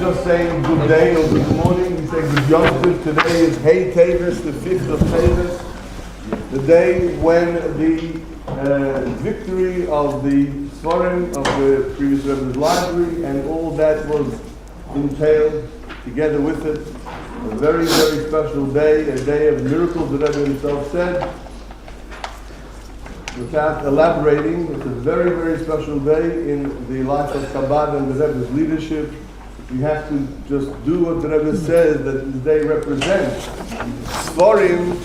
just saying good day or good morning. We say good yom. Today is Hey Tevis, the 5th of Tevis, the day when the victory of the Sforim of the previous Rebbe's library and all that was entailed together with it. A very, very special day, a day of miracles, the Rebbe himself said. Without elaborating, it's a very, very special day in the life of Chabad and the Rebbe's leadership. We have to just do what the Rebbe says that this day represents. Sforim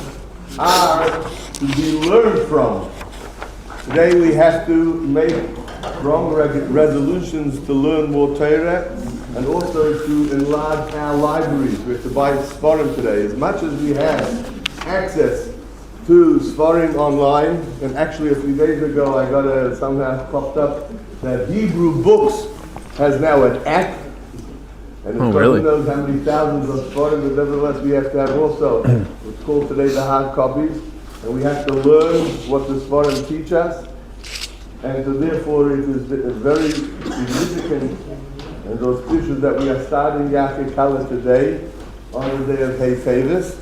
are to be learned from. Today we have to make strong resolutions to learn more Torah and also to enlarge our libraries. We have to buy Sforim today. As much as we have access to Sforim online, and actually a few days ago I got somehow popped up that Hebrew Books has now an app, and it's really? Who knows how many thousands of Sforim, but nevertheless we have to have also what's called today the hard copies, and we have to learn what the Sforim teach us, and so therefore it is very significant and those issues that we are starting Yachid Kala today on the day of Hey Tevis,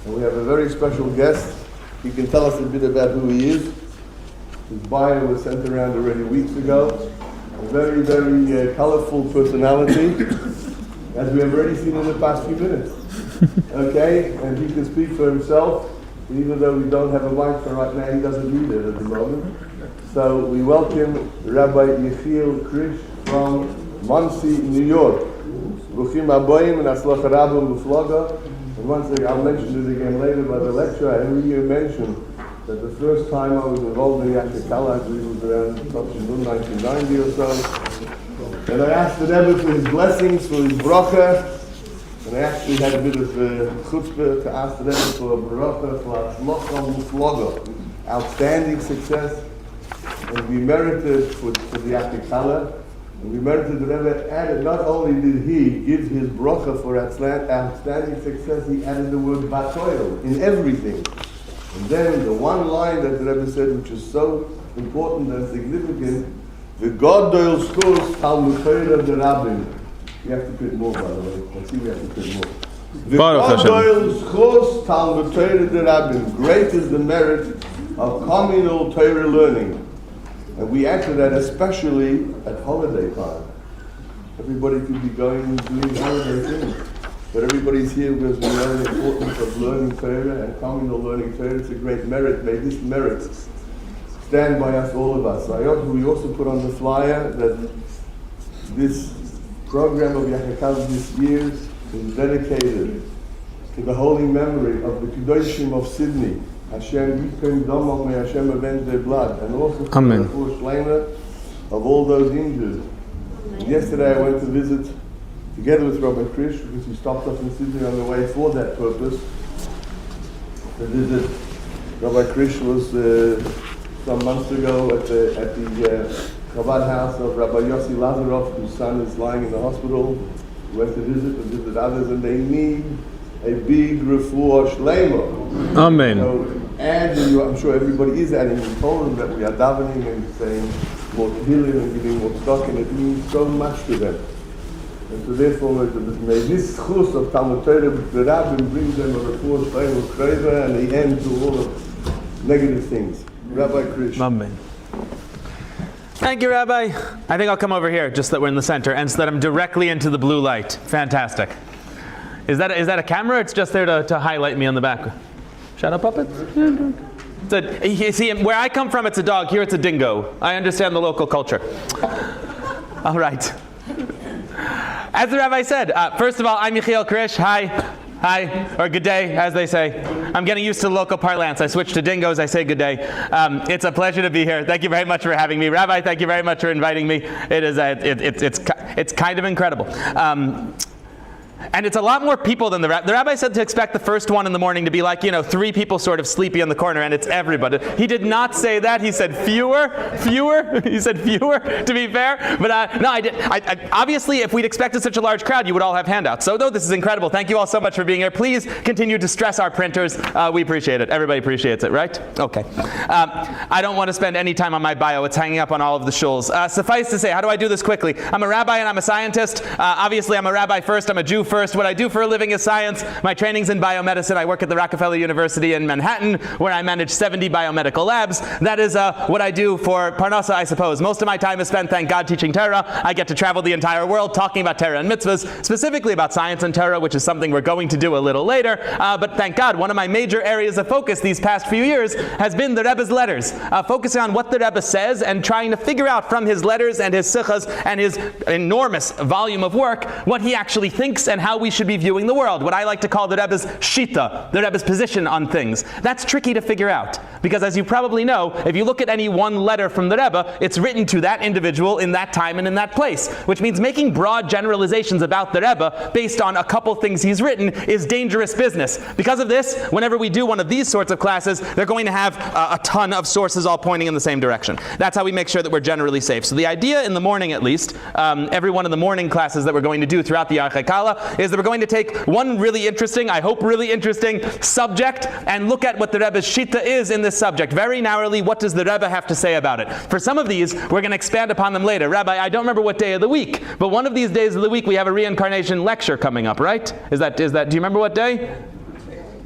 and we have a very special guest. He can tell us a bit about who he is. His bio was sent around already weeks ago. A very, very colorful personality, as we have already seen in the past few minutes. Okay, and he can speak for himself. Even though we don't have a mic for right now, he doesn't need it at the moment. So we welcome Rabbi Yechiel Krish from Monsey, New York. Bruchim Habayim and Atzlacha Rabba Muflaga. And once again, I'll mention it again later by the lecture. I every year mention that the first time I was involved in Yachid Kala, I believe it was around 1990 or so. And I asked the Rebbe for his blessings, for his bracha. And I actually had a bit of chutzpah to ask the Rebbe for a bracha, for Atzlacha Muflaga, outstanding success. And we merited for the Yachid Kala. And we merited the Rebbe added, not only did he give his bracha for outstanding success, he added the word batoil in everything. And then the one line that the Rebbe said, which is so important and significant, the Godol schus Talmud Torah de Rabbin. We have to print more, by the way. I see we have to print more. The Godol schus Talmud Torah de Rabbin. Great is the merit of communal Torah learning. And we add to that especially at holiday time. Everybody could be going and doing holiday things. But everybody's here because we know the importance of learning Torah and communal learning Torah. It's a great merit. May this merit stand by us, all of us. We also put on the flyer that this program of Yachid Kala this year is dedicated to the holy memory of the Kedoshim of Sydney. Hashem Yikum Domam, may Hashem avenge their blood, and also for the poor Shlema of all those injured. Yesterday I went to visit, together with Rabbi Krish, because he stopped off in Sydney on the way for that purpose. The visit, Rabbi Krish was some months ago at the Chabad house of Rabbi Yossi Lazarov, whose son is lying in the hospital. We went to visit others, and they need a big refuah shleima. Amen. So, I'm sure everybody is adding. We told them that we are davening and saying more tehillim and giving more stock, and it means so much to them. And so therefore, may this chus of Talmud Torah the Rabbin bring them a refuah shleima kreva and the end to all of negative things. Rabbi Krish. Amen. Thank you, Rabbi. I think I'll come over here, just that we're in the center, and so that I'm directly into the blue light. Fantastic. Is that a camera? It's just there to highlight me on the back. Shadow puppets? You see, where I come from, it's a dog. Here, it's a dingo. I understand the local culture. All right. As the Rabbi said, first of all, I'm Yechiel Krish. Hi, or good day, as they say. I'm getting used to local parlance. I switched to dingos. I say good day. It's a pleasure to be here. Thank you very much for having me, Rabbi. Thank you very much for inviting me. It is it's kind of incredible. And it's a lot more people than the rabbi. The rabbi said to expect the first one in the morning to be like, 3 people sort of sleepy in the corner, and it's everybody. He did not say that. He said fewer. He said fewer, to be fair. But no, I did. Obviously, if we'd expected such a large crowd, you would all have handouts. So no, this is incredible. Thank you all so much for being here. Please continue to stress our printers. We appreciate it. Everybody appreciates it, right? Okay. I don't want to spend any time on my bio. It's hanging up on all of the shuls. Suffice to say, how do I do this quickly? I'm a rabbi and I'm a scientist. Obviously, I'm a rabbi first. I'm a Jew first. What I do for a living is science. My training's in biomedicine. I work at the Rockefeller University in Manhattan, where I manage 70 biomedical labs. That is what I do for Parnassa, I suppose. Most of my time is spent, thank God, teaching Torah. I get to travel the entire world talking about Torah and mitzvahs, specifically about science and Torah, which is something we're going to do a little later. But thank God, one of my major areas of focus these past few years has been the Rebbe's letters, focusing on what the Rebbe says and trying to figure out from his letters and his sichas and his enormous volume of work what he actually thinks and how we should be viewing the world, what I like to call the Rebbe's shita, the Rebbe's position on things. That's tricky to figure out, because as you probably know, if you look at any one letter from the Rebbe, it's written to that individual in that time and in that place, which means making broad generalizations about the Rebbe based on a couple things he's written is dangerous business. Because of this, whenever we do one of these sorts of classes, they're going to have a ton of sources all pointing in the same direction. That's how we make sure that we're generally safe. So the idea in the morning, at least, every one of the morning classes that we're going to do throughout the Yarchei Kala is that we're going to take one really interesting, I hope really interesting, subject and look at what the Rebbe's shita is in this subject. Very narrowly, what does the Rebbe have to say about it? For some of these, we're going to expand upon them later. Rabbi, I don't remember what day of the week, but one of these days of the week we have a reincarnation lecture coming up, right? Is that? Do you remember what day?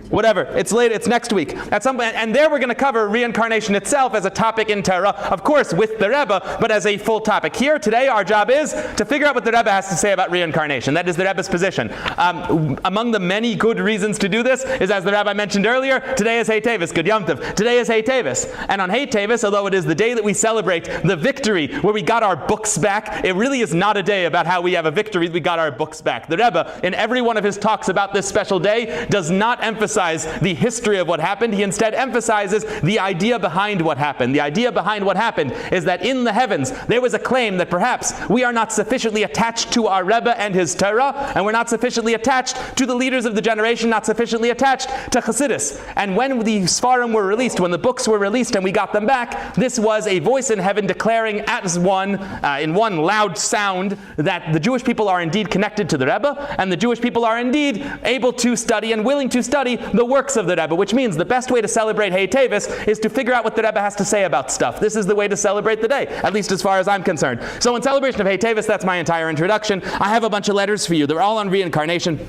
Whatever, it's late, it's next week. And there we're going to cover reincarnation itself as a topic in Torah, of course with the Rebbe, but as a full topic. Here, today, our job is to figure out what the Rebbe has to say about reincarnation. That is the Rebbe's position. Among the many good reasons to do this is, as the Rabbi mentioned earlier, today is Hey Tevis, Good Yom Tov. Today is Hey Tevis. And on Hey Tevis, although it is the day that we celebrate the victory where we got our books back, it really is not a day about how we have a victory, we got our books back. The Rebbe, in every one of his talks about this special day, does not emphasize the history of what happened. He instead emphasizes the idea behind what happened. The idea behind what happened is that in the heavens there was a claim that perhaps we are not sufficiently attached to our Rebbe and his Torah, and we're not sufficiently attached to the leaders of the generation, not sufficiently attached to Chassidus. And when the Sfarim were released, when the books were released and we got them back, this was a voice in heaven declaring as one, in one loud sound, that the Jewish people are indeed connected to the Rebbe, and the Jewish people are indeed able to study and willing to study the works of the Rebbe, which means the best way to celebrate Hey Tevis is to figure out what the Rebbe has to say about stuff. This is the way to celebrate the day, at least as far as I'm concerned. So in celebration of Hey Tevis, that's my entire introduction. I have a bunch of letters for you. They're all on reincarnation.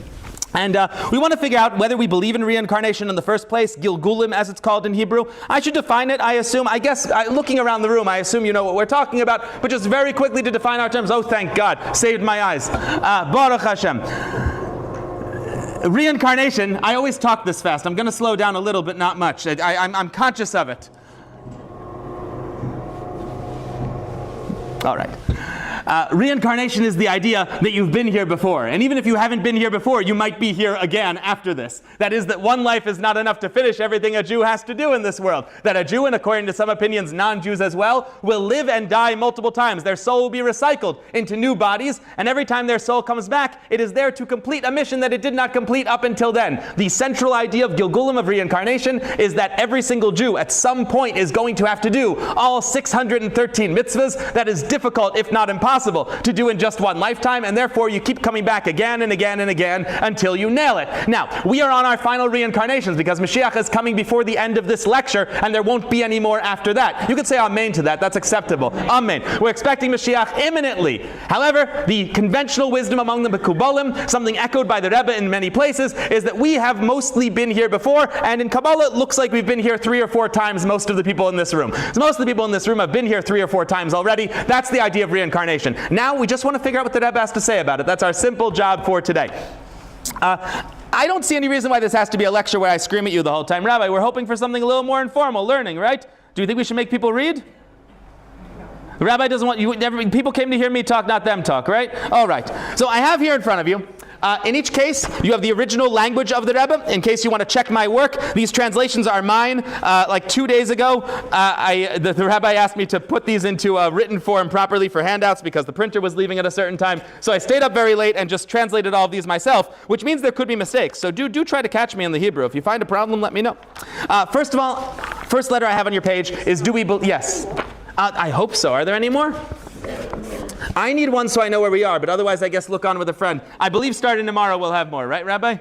And we want to figure out whether we believe in reincarnation in the first place, Gilgulim as it's called in Hebrew. I should define it, I assume. I guess, looking around the room, I assume you know what we're talking about. But just very quickly to define our terms. Oh, thank God. Saved my eyes. Baruch Hashem. Reincarnation, I always talk this fast. I'm going to slow down a little, but not much. I'm conscious of it. All right. Reincarnation is the idea that you've been here before. And even if you haven't been here before, you might be here again after this. That is, that one life is not enough to finish everything a Jew has to do in this world. That a Jew, and according to some opinions, non-Jews as well, will live and die multiple times. Their soul will be recycled into new bodies, and every time their soul comes back, it is there to complete a mission that it did not complete up until then. The central idea of Gilgulim, of reincarnation, is that every single Jew at some point is going to have to do all 613 mitzvahs. That is difficult, if not impossible, to do in just one lifetime, and therefore you keep coming back again and again and again until you nail it. Now, we are on our final reincarnations because Mashiach is coming before the end of this lecture, and there won't be any more after that. You could say amen to that. That's acceptable. Amen. We're expecting Mashiach imminently. However, the conventional wisdom among the Mekubalim, something echoed by the Rebbe in many places, is that we have mostly been here before, and in Kabbalah it looks like we've been here 3 or 4 times, most of the people in this room. So most of the people in this room have been here 3 or 4 times already. That's the idea of reincarnation. Now we just want to figure out what the Rebbe has to say about it. That's our simple job for today. I don't see any reason why this has to be a lecture where I scream at you the whole time. Rabbi, we're hoping for something a little more informal, learning, right? Do you think we should make people read? The Rabbi doesn't want you. People came to hear me talk, not them talk, right? All right. So I have here in front of you In each case, you have the original language of the Rebbe. In case you want to check my work, these translations are mine. Like 2 days ago, the rabbi asked me to put these into a written form properly for handouts because the printer was leaving at a certain time. So I stayed up very late and just translated all of these myself, which means there could be mistakes. So do try to catch me in the Hebrew. If you find a problem, let me know. First of all, first letter I have on your page is do we believe? Yes. I hope so. Are there any more? I need one so I know where we are, but otherwise I guess look on with a friend. I believe starting tomorrow we'll have more, right, Rabbi?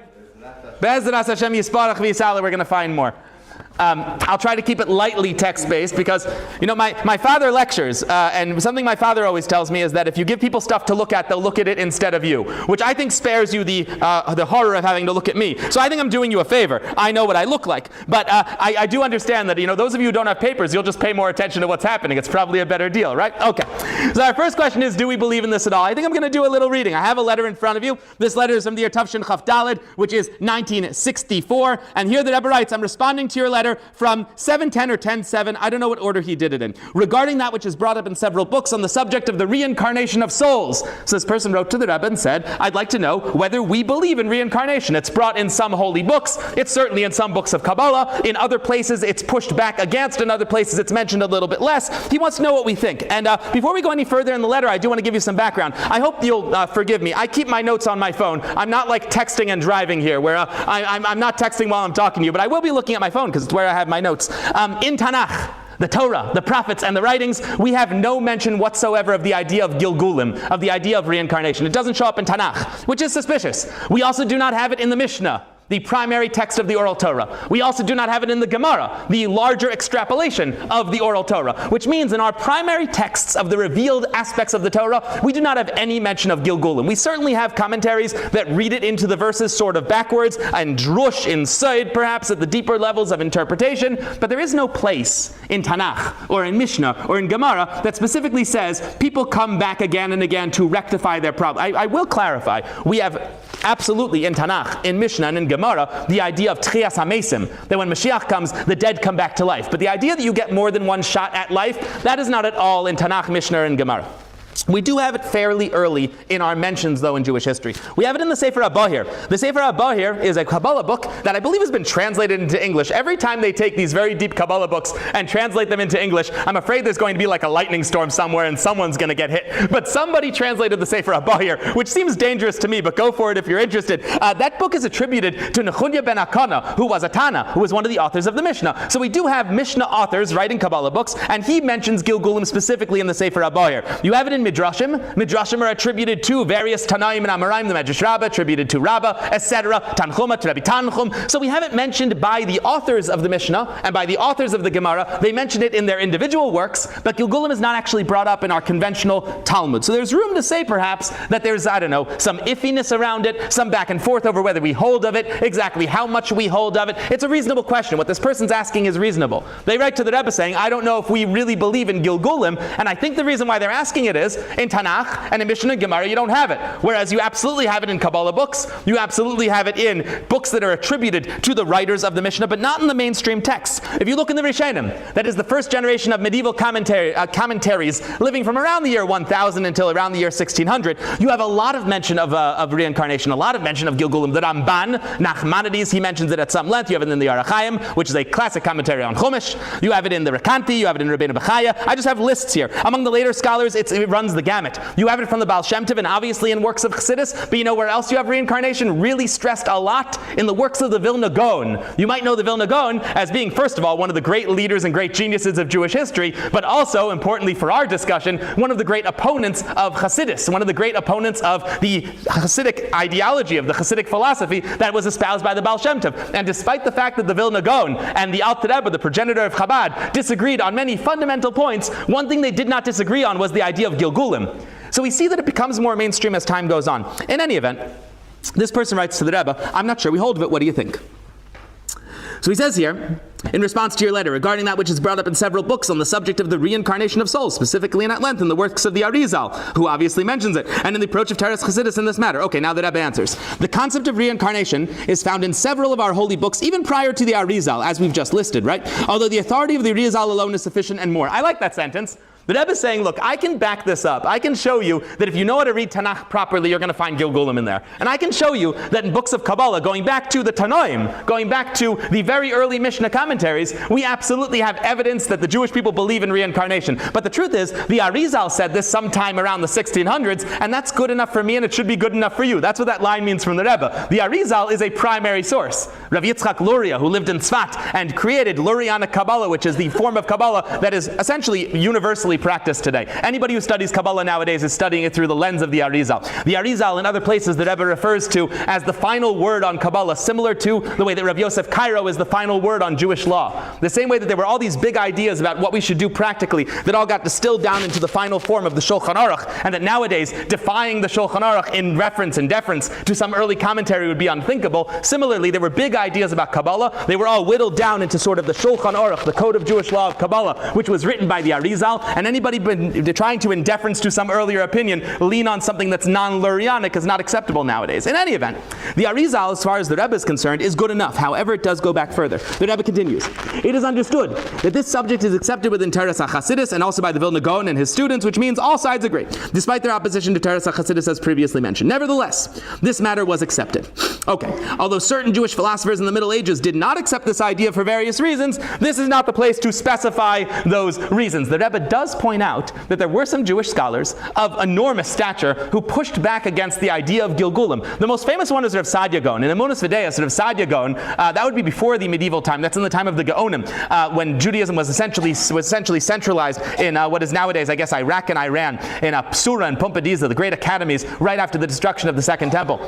Be'ezras Hashem Yisparach V'Yisala, we're going to find more. I'll try to keep it lightly text-based because, you know, my father lectures, and something my father always tells me is that if you give people stuff to look at, they'll look at it instead of you, which I think spares you the horror of having to look at me. So I think I'm doing you a favor. I know what I look like. But I do understand that, you know, those of you who don't have papers, you'll just pay more attention to what's happening. It's probably a better deal, right? Okay. So our first question is, do we believe in this at all? I think I'm going to do a little reading. I have a letter in front of you. This letter is from the year Tavshin Chaf Daled, which is 1964. And here the Rebbe writes, I'm responding to your letter from 7:10 or 10:7, I don't know what order he did it in, regarding that which is brought up in several books on the subject of the reincarnation of souls. So this person wrote to the Rebbe and said, I'd like to know whether we believe in reincarnation. It's brought in some holy books. It's certainly in some books of Kabbalah. In other places, it's pushed back against. In other places, it's mentioned a little bit less. He wants to know what we think. And before we go any further in the letter, I do want to give you some background. I hope you'll forgive me. I keep my notes on my phone. I'm not like texting and driving here, where I'm not texting while I'm talking to you, but I will be looking at my phone because it's where I have my notes. In Tanakh, the Torah, the prophets, and the writings, we have no mention whatsoever of the idea of Gilgulim, of the idea of reincarnation. It doesn't show up in Tanakh, which is suspicious. We also do not have it in the Mishnah, the primary text of the oral Torah. We also do not have it in the Gemara, the larger extrapolation of the oral Torah, which means in our primary texts of the revealed aspects of the Torah, we do not have any mention of Gilgulim. We certainly have commentaries that read it into the verses sort of backwards, and drush inside, perhaps at the deeper levels of interpretation, but there is no place in Tanakh, or in Mishnah, or in Gemara that specifically says people come back again and again to rectify their problem. I will clarify. We have absolutely in Tanakh, in Mishnah, and in Gemara, the idea of Tchias HaMesim, that when Mashiach comes, the dead come back to life. But the idea that you get more than one shot at life, that is not at all in Tanakh, Mishnah, and Gemara. We do have it fairly early in our mentions, though, in Jewish history. We have it in the Sefer HaBahir. The Sefer HaBahir is a Kabbalah book that I believe has been translated into English. Every time they take these very deep Kabbalah books and translate them into English, I'm afraid there's going to be like a lightning storm somewhere and someone's going to get hit. But somebody translated the Sefer HaBahir, which seems dangerous to me, but go for it if you're interested. That book is attributed to Nechunya ben Akana, who was a Tana, who was one of the authors of the Mishnah. So we do have Mishnah authors writing Kabbalah books, and he mentions Gilgulim specifically in the Sefer HaBahir. You have it in Midrashim. Midrashim are attributed to various Tanaim and Amoraim, the Medrash Rabbah, attributed to Rabbah, etc., Tanchuma to Rabbi Tanchum. So we have it mentioned by the authors of the Mishnah and by the authors of the Gemara. They mention it in their individual works, but Gilgulim is not actually brought up in our conventional Talmud. So there's room to say, perhaps, that there's, I don't know, some iffiness around it, some back and forth over whether we hold of it, exactly how much we hold of it. It's a reasonable question. What this person's asking is reasonable. They write to the Rebbe saying, I don't know if we really believe in Gilgulim, and I think the reason why they're asking it is, in Tanakh and in Mishnah and Gemara, you don't have it. Whereas you absolutely have it in Kabbalah books, you absolutely have it in books that are attributed to the writers of the Mishnah, but not in the mainstream texts. If you look in the Rishonim, that is the first generation of medieval commentaries living from around the year 1000 until around the year 1600, you have a lot of mention of reincarnation, a lot of mention of Gilgulim. The Ramban, Nachmanides, he mentions it at some length. You have it in the Yarach Chaim, which is a classic commentary on Chumash. You have it in the Rekanti, you have it in Rabbeinu Bechaya. I just have lists here. Among the later scholars, it runs the gamut. You have it from the Baal Shem Tov and obviously in works of Chassidus, but you know where else you have reincarnation really stressed a lot? In the works of the Vilna Gaon. You might know the Vilna Gaon as being, first of all, one of the great leaders and great geniuses of Jewish history, but also, importantly for our discussion, one of the great opponents of Chassidus, one of the great opponents of the Chassidic ideology, of the Chassidic philosophy that was espoused by the Baal Shem Tov. And despite the fact that the Vilna Gaon and the Alter Rebbe, the progenitor of Chabad, disagreed on many fundamental points, one thing they did not disagree on was the idea of Gilgulim. So we see that it becomes more mainstream as time goes on. In any event, this person writes to the Rebbe, I'm not sure we hold of it, what do you think? So he says here, in response to your letter, regarding that which is brought up in several books on the subject of the reincarnation of souls, specifically and at length in the works of the Arizal, who obviously mentions it, and in the approach of Teres Chassidus in this matter. Okay, now the Rebbe answers. The concept of reincarnation is found in several of our holy books, even prior to the Arizal, as we've just listed, right? Although the authority of the Arizal alone is sufficient and more. I like that sentence. The Rebbe is saying, look, I can back this up. I can show you that if you know how to read Tanakh properly, you're going to find Gilgulim in there. And I can show you that in books of Kabbalah, going back to the Tanoim, going back to the very early Mishnah commentaries, we absolutely have evidence that the Jewish people believe in reincarnation. But the truth is, the Arizal said this sometime around the 1600s, and that's good enough for me, and it should be good enough for you. That's what that line means from the Rebbe. The Arizal is a primary source. Rav Yitzchak Luria, who lived in Tzfat and created Lurianic Kabbalah, which is the form of Kabbalah that is essentially universally practiced today. Anybody who studies Kabbalah nowadays is studying it through the lens of the Arizal. The Arizal in other places the Rebbe refers to as the final word on Kabbalah, similar to the way that Rav Yosef Cairo is the final word on Jewish law. The same way that there were all these big ideas about what we should do practically that all got distilled down into the final form of the Shulchan Aruch, and that nowadays defying the Shulchan Aruch in reference and deference to some early commentary would be unthinkable. Similarly, there were big ideas about Kabbalah. They were all whittled down into sort of the Shulchan Aruch, the code of Jewish law of Kabbalah, which was written by the Arizal, and anybody trying to, in deference to some earlier opinion, lean on something that's non-Lurianic is not acceptable nowadays. In any event, the Arizal, as far as the Rebbe is concerned, is good enough. However, it does go back further. The Rebbe continues. It is understood that this subject is accepted within Teres HaChasidus and also by the Vilna Gaon and his students, which means all sides agree, despite their opposition to Teres HaChasidus as previously mentioned. Nevertheless, this matter was accepted. Okay, although certain Jewish philosophers in the Middle Ages did not accept this idea for various reasons, this is not the place to specify those reasons. The Rebbe does point out that there were some Jewish scholars of enormous stature who pushed back against the idea of Gilgulim. The most famous one is Rav Sadia Gaon. In Emunas V'Deos, Rav Sadia Gaon, that would be before the medieval time. That's in the time of the Gaonim, when Judaism was essentially centralized in what is nowadays, I guess, Iraq and Iran, in Psura and Pumbedisa, the great academies, right after the destruction of the Second Temple.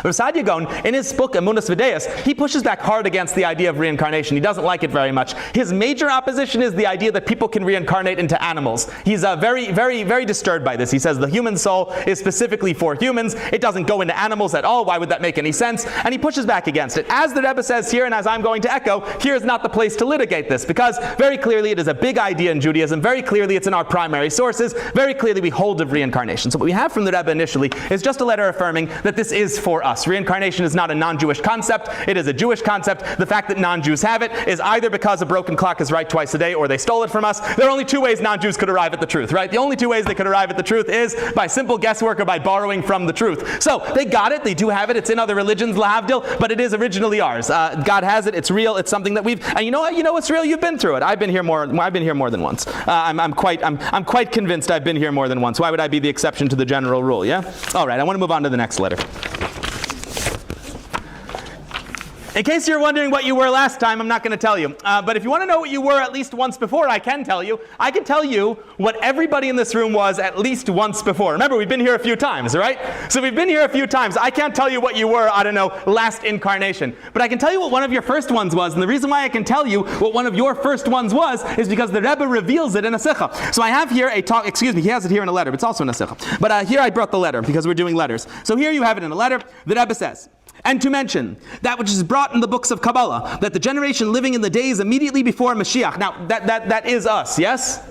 Rav Sadia Gaon, in his book Emunas V'Deos, he pushes back hard against the idea of reincarnation. He doesn't like it very much. His major opposition is the idea that people can reincarnate into animals. He's very, very, very disturbed by this. He says the human soul is specifically for humans. It doesn't go into animals at all. Why would that make any sense? And he pushes back against it. As the Rebbe says here, and as I'm going to echo, here is not the place to litigate this, because very clearly it is a big idea in Judaism. Very clearly it's in our primary sources. Very clearly we hold of reincarnation. So what we have from the Rebbe initially is just a letter affirming that this is for us. Reincarnation is not a non-Jewish concept. It is a Jewish concept. The fact that non-Jews have it is either because a broken clock is right twice a day or they stole it from us. There are only two ways non-Jews could arrive at the truth, right? The only two ways they could arrive at the truth is by simple guesswork or by borrowing from the truth. So they got it. They do have it. It's in other religions, lahavdil, but it is originally ours. God has it. It's real. It's something that we've. And you know what? You know what's real? You've been through it. I've been here more than once. I'm quite convinced I've been here more than once. Why would I be the exception to the general rule? Yeah. All right. I want to move on to the next letter. In case you're wondering what you were last time, I'm not going to tell you. But if you want to know what you were at least once before, I can tell you. I can tell you what everybody in this room was at least once before. Remember, we've been here a few times, right? So we've been here a few times. I can't tell you what you were, I don't know, last incarnation. But I can tell you what one of your first ones was. And the reason why I can tell you what one of your first ones was is because the Rebbe reveals it in a sikha. So I have here a talk, excuse me, he has it here in a letter, but it's also in a sikha. But here I brought the letter because we're doing letters. So here you have it in a letter. The Rebbe says, and to mention that which is brought in the books of Kabbalah, that the generation living in the days immediately before Mashiach. Now, that is us, yes?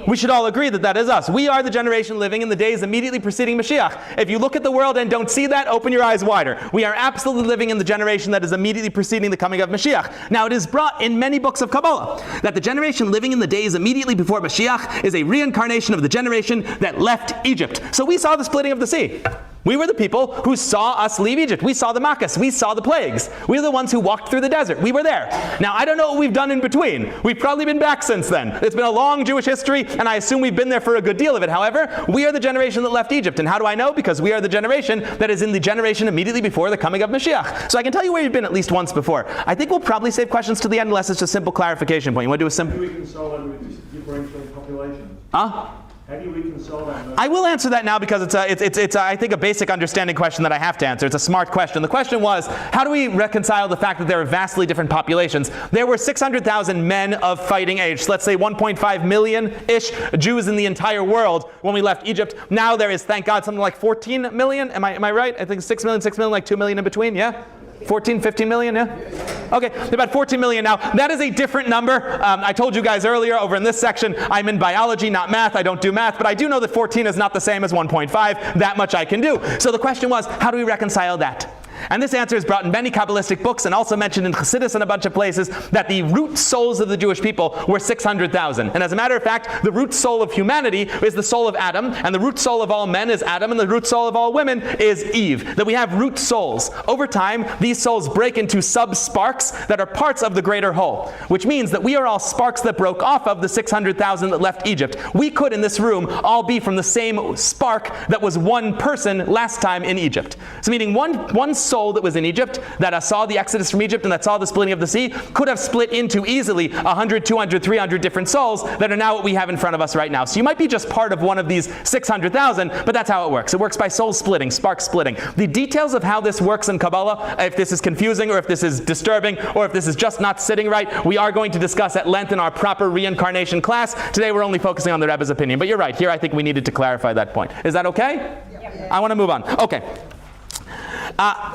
We should all agree that that is us. We are the generation living in the days immediately preceding Mashiach. If you look at the world and don't see that, open your eyes wider. We are absolutely living in the generation that is immediately preceding the coming of Mashiach. Now, it is brought in many books of Kabbalah that the generation living in the days immediately before Mashiach is a reincarnation of the generation that left Egypt. So we saw the splitting of the sea. We were the people who saw us leave Egypt. We saw the Maccas. We saw the plagues. We were the ones who walked through the desert. We were there. Now, I don't know what we've done in between. We've probably been back since then. It's been a long Jewish history, and I assume we've been there for a good deal of it. However, we are the generation that left Egypt. And how do I know? Because we are the generation that is in the generation immediately before the coming of Mashiach. So I can tell you where you've been at least once before. I think we'll probably save questions to the end unless it's a simple clarification point. You want to do a simple... How do we reconcile that with differential populations? How do you reconcile that? I will answer that now because it's I think a basic understanding question that I have to answer. It's a smart question. The question was, how do we reconcile the fact that there are vastly different populations? There were 600,000 men of fighting age. So let's say 1.5 million-ish Jews in the entire world when we left Egypt. Now there is, thank God, something like 14 million. Am I right? I think 6 million, like 2 million in between, yeah? 14, 15 million, yeah? Okay, they're about 14 million now. That is a different number. I told you guys earlier over in this section, I'm in biology, not math. I don't do math, but I do know that 14 is not the same as 1.5. That much I can do. So the question was, how do we reconcile that? And this answer is brought in many Kabbalistic books and also mentioned in Chassidus and a bunch of places, that the root souls of the Jewish people were 600,000. And as a matter of fact, the root soul of humanity is the soul of Adam, and the root soul of all men is Adam, and the root soul of all women is Eve. That we have root souls. Over time, these souls break into sub-sparks that are parts of the greater whole, which means that we are all sparks that broke off of the 600,000 that left Egypt. We could, in this room, all be from the same spark that was one person last time in Egypt. So meaning one soul that was in Egypt, that saw the exodus from Egypt and that saw the splitting of the sea, could have split into easily 100, 200, 300 different souls that are now what we have in front of us right now. So you might be just part of one of these 600,000, but that's how it works. It works by soul splitting, spark splitting. The details of how this works in Kabbalah, if this is confusing or if this is disturbing or if this is just not sitting right, we are going to discuss at length in our proper reincarnation class. Today we're only focusing on the Rebbe's opinion, but you're right. Here I think we needed to clarify that point. Is that okay? Yeah. I want to move on. Okay.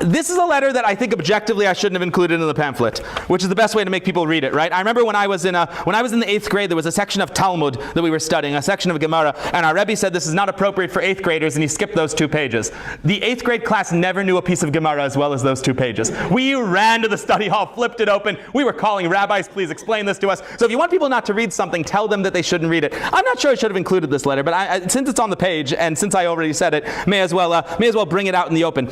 This is a letter that I think objectively I shouldn't have included in the pamphlet, which is the best way to make people read it, right? I remember when I was in the 8th grade, there was a section of Talmud that we were studying, a section of Gemara, and our Rebbe said this is not appropriate for 8th graders, and he skipped those 2 pages. The 8th grade class never knew a piece of Gemara as well as those 2 pages. We ran to the study hall, flipped it open. We were calling rabbis, please explain this to us. So if you want people not to read something, tell them that they shouldn't read it. I'm not sure I should have included this letter, but since it's on the page, and since I already said it, may as well bring it out in the open.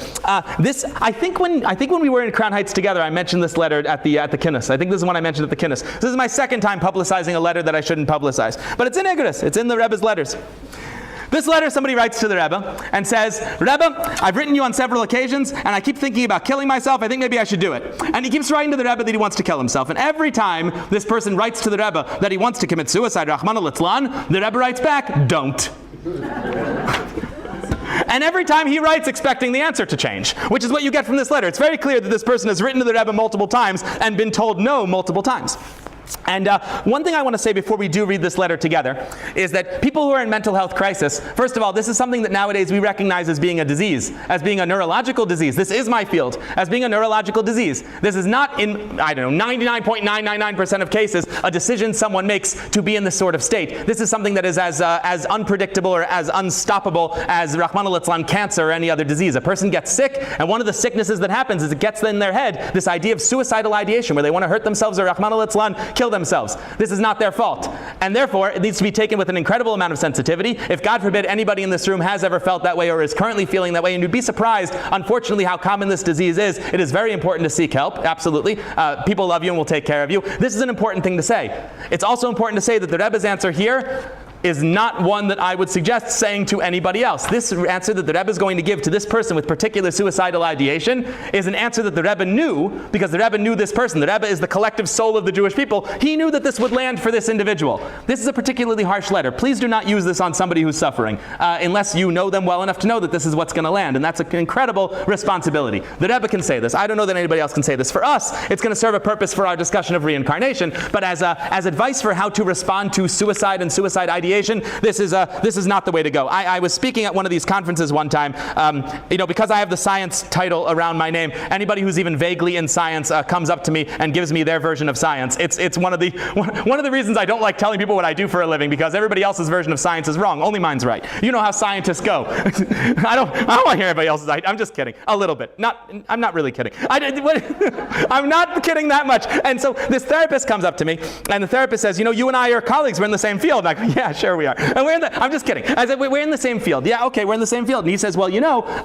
I think when we were in Crown Heights together, I mentioned this letter at the Kinnis. I think this is one I mentioned at the Kinnis. This is my second time publicizing a letter that I shouldn't publicize. But it's in Igros. It's in the Rebbe's letters. This letter, somebody writes to the Rebbe and says, Rebbe, I've written you on several occasions, and I keep thinking about killing myself. I think maybe I should do it. And he keeps writing to the Rebbe that he wants to kill himself. And every time this person writes to the Rebbe that he wants to commit suicide, Rahman al-Litzlan, the Rebbe writes back, don't. And every time he writes expecting the answer to change, which is what you get from this letter. It's very clear that this person has written to the Rebbe multiple times and been told no multiple times. And one thing I want to say before we do read this letter together is that people who are in mental health crisis, first of all, this is something that nowadays we recognize as being a disease, as being a neurological disease. This is my field, as being a neurological disease. This is not in, 99.999% of cases, a decision someone makes to be in this sort of state. This is something that is as unpredictable or as unstoppable as Rahman al-Litzlan cancer or any other disease. A person gets sick, and one of the sicknesses that happens is it gets in their head this idea of suicidal ideation, where they want to hurt themselves or Rahman al-Litzlan kill themselves. This is not their fault. And therefore, it needs to be taken with an incredible amount of sensitivity. If, God forbid, anybody in this room has ever felt that way or is currently feeling that way, and you'd be surprised, unfortunately, how common this disease is, it is very important to seek help, absolutely. People love you and will take care of you. This is an important thing to say. It's also important to say that the Rebbe's answer here is not one that I would suggest saying to anybody else. This answer that the Rebbe is going to give to this person with particular suicidal ideation is an answer that the Rebbe knew, because the Rebbe knew this person. The Rebbe is the collective soul of the Jewish people. He knew that this would land for this individual. This is a particularly harsh letter. Please do not use this on somebody who's suffering, unless you know them well enough to know that this is what's going to land, and that's an incredible responsibility. The Rebbe can say this. I don't know that anybody else can say this. For us, it's going to serve a purpose for our discussion of reincarnation, but as advice for how to respond to suicide and suicide ideation, this is not the way to go. I was speaking at one of these conferences one time, because I have the science title around my name. Anybody who's even vaguely in science comes up to me and gives me their version of science. It's one of the reasons I don't like telling people what I do for a living, because everybody else's version of science is wrong. Only mine's right. You know how scientists go. I don't want to hear everybody else's. I'm just kidding. A little bit. I'm not really kidding. I'm not kidding that much. And so this therapist comes up to me, and the therapist says, you and I are colleagues. We're in the same field. And I go, yeah, sure we are. And I'm just kidding. I said, we're in the same field. Yeah, okay, we're in the same field. And he says, well,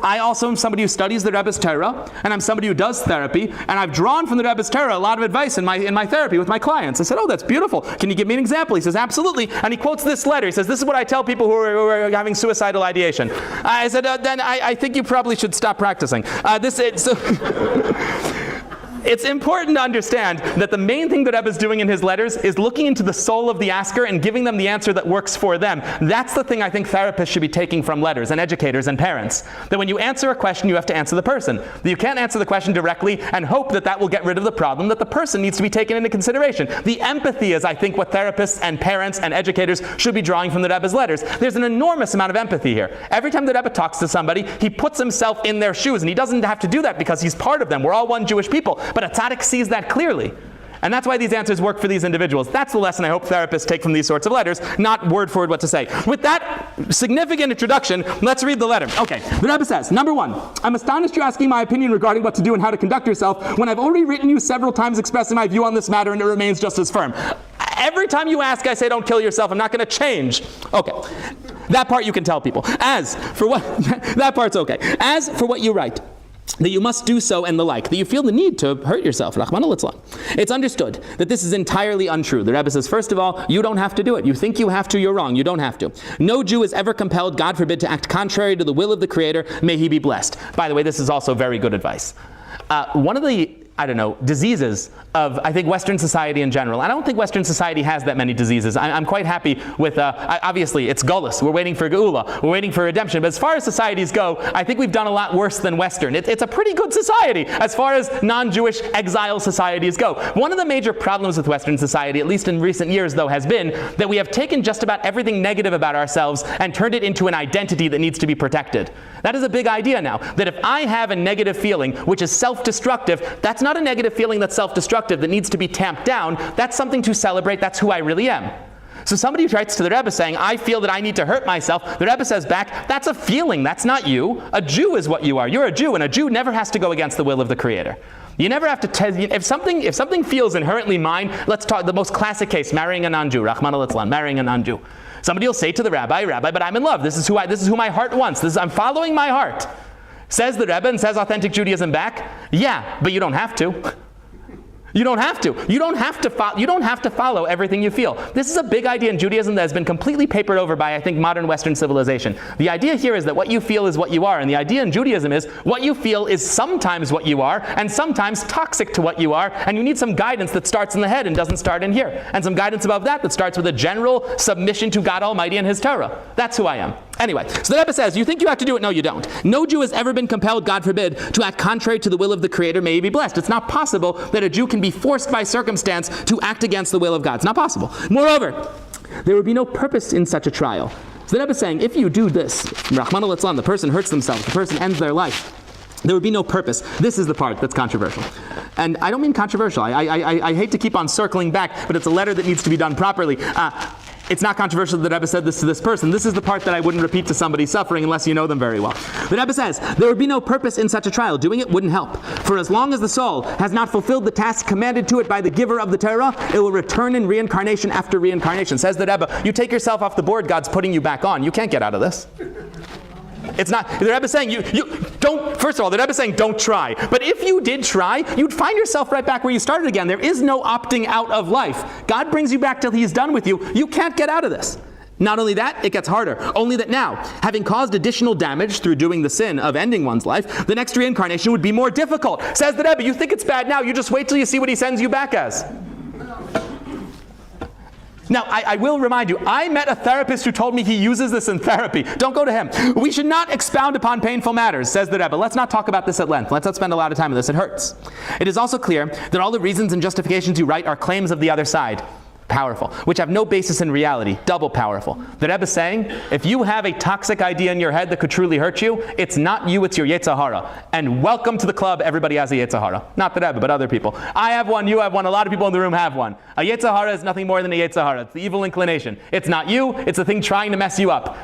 I also am somebody who studies the Rebbe's Torah, and I'm somebody who does therapy, and I've drawn from the Rebbe's Torah a lot of advice in my therapy with my clients. I said, oh, that's beautiful. Can you give me an example? He says, absolutely. And he quotes this letter. He says, this is what I tell people who are having suicidal ideation. I said, then I think you probably should stop practicing. It's important to understand that the main thing that Rebbe is doing in his letters is looking into the soul of the asker and giving them the answer that works for them. That's the thing I think therapists should be taking from letters, and educators and parents. That when you answer a question, you have to answer the person. That you can't answer the question directly and hope that will get rid of the problem, that the person needs to be taken into consideration. The empathy is, I think, what therapists and parents and educators should be drawing from the Rebbe's letters. There's an enormous amount of empathy here. Every time the Rebbe talks to somebody, he puts himself in their shoes, and he doesn't have to do that because he's part of them. We're all one Jewish people. But a tzaddik sees that clearly. And that's why these answers work for these individuals. That's the lesson I hope therapists take from these sorts of letters, not word for word what to say. With that significant introduction, let's read the letter. Okay, the Rebbe says, number 1, I'm astonished you're asking my opinion regarding what to do and how to conduct yourself when I've already written you several times expressing my view on this matter and it remains just as firm. Every time you ask, I say don't kill yourself. I'm not going to change. Okay, that part you can tell people. As for what, that part's okay. As for what you write, that you must do so and the like, that you feel the need to hurt yourself, Rahman al-Islam. It's understood that this is entirely untrue. The Rebbe says, first of all, you don't have to do it. You think you have to, you're wrong. You don't have to. No Jew is ever compelled, God forbid, to act contrary to the will of the Creator. May he be blessed. By the way, this is also very good advice. One of the diseases of, I think, Western society in general. I don't think Western society has that many diseases. I'm quite happy with, obviously, it's Gullus. We're waiting for Geula. We're waiting for redemption. But as far as societies go, I think we've done a lot worse than Western. It's a pretty good society as far as non-Jewish exile societies go. One of the major problems with Western society, at least in recent years, though, has been that we have taken just about everything negative about ourselves and turned it into an identity that needs to be protected. That is a big idea now, that if I have a negative feeling, which is self-destructive, that's not a negative feeling that's self-destructive that needs to be tamped down. That's something to celebrate. That's who I really am. So somebody writes to the Rebbe saying, I feel that I need to hurt myself. The Rebbe says back, that's a feeling. That's not you. A Jew is what you are. You're a Jew, and a Jew never has to go against the will of the Creator. You never have to if something feels inherently mine, let's talk the most classic case, marrying a non-Jew, Rahman al-Islam, marrying a non-Jew. Somebody will say to the Rabbi, but I'm in love. This is who my heart wants. I'm following my heart. Says the Rebbe and says authentic Judaism back, yeah, but you don't have to. You don't have to. You don't have to follow everything you feel. This is a big idea in Judaism that has been completely papered over by, I think, modern Western civilization. The idea here is that what you feel is what you are, and the idea in Judaism is what you feel is sometimes what you are, and sometimes toxic to what you are, and you need some guidance that starts in the head and doesn't start in here, and some guidance above that starts with a general submission to God Almighty and His Torah. That's who I am. Anyway, so the Rebbe says, you think you have to do it? No, you don't. No Jew has ever been compelled, God forbid, to act contrary to the will of the Creator. May he be blessed. It's not possible that a Jew can be forced by circumstance to act against the will of God. It's not possible. Moreover, there would be no purpose in such a trial. So the Rebbe is saying, if you do this, Rahman al-Islam, the person hurts themselves, the person ends their life, there would be no purpose. This is the part that's controversial. And I don't mean controversial. I hate to keep on circling back, but it's a letter that needs to be done properly. It's not controversial that the Rebbe said this to this person. This is the part that I wouldn't repeat to somebody suffering unless you know them very well. The Rebbe says, there would be no purpose in such a trial. Doing it wouldn't help. For as long as the soul has not fulfilled the task commanded to it by the giver of the Torah, it will return in reincarnation after reincarnation. Says the Rebbe, you take yourself off the board, God's putting you back on. You can't get out of this. It's not, the Rebbe is saying, you don't, first of all, the Rebbe is saying don't try. But if you did try, you'd find yourself right back where you started again. There is no opting out of life. God brings you back till He's done with you. You can't get out of this. Not only that, it gets harder. Only that now, having caused additional damage through doing the sin of ending one's life, the next reincarnation would be more difficult. Says the Rebbe, you think it's bad now, you just wait till you see what He sends you back as. Now, I will remind you, I met a therapist who told me he uses this in therapy. Don't go to him. We should not expound upon painful matters, says the Rebbe. Let's not talk about this at length. Let's not spend a lot of time on this. It hurts. It is also clear that all the reasons and justifications you write are claims of the other side. Powerful, which have no basis in reality. Double powerful. The Rebbe is saying, if you have a toxic idea in your head that could truly hurt you, it's not you, it's your Yetzer Hara. And welcome to the club, everybody has a Yetzer Hara. Not the Rebbe, but other people. I have one, you have one, a lot of people in the room have one. A Yetzer Hara is nothing more than a Yetzer Hara. It's the evil inclination. It's not you, it's the thing trying to mess you up.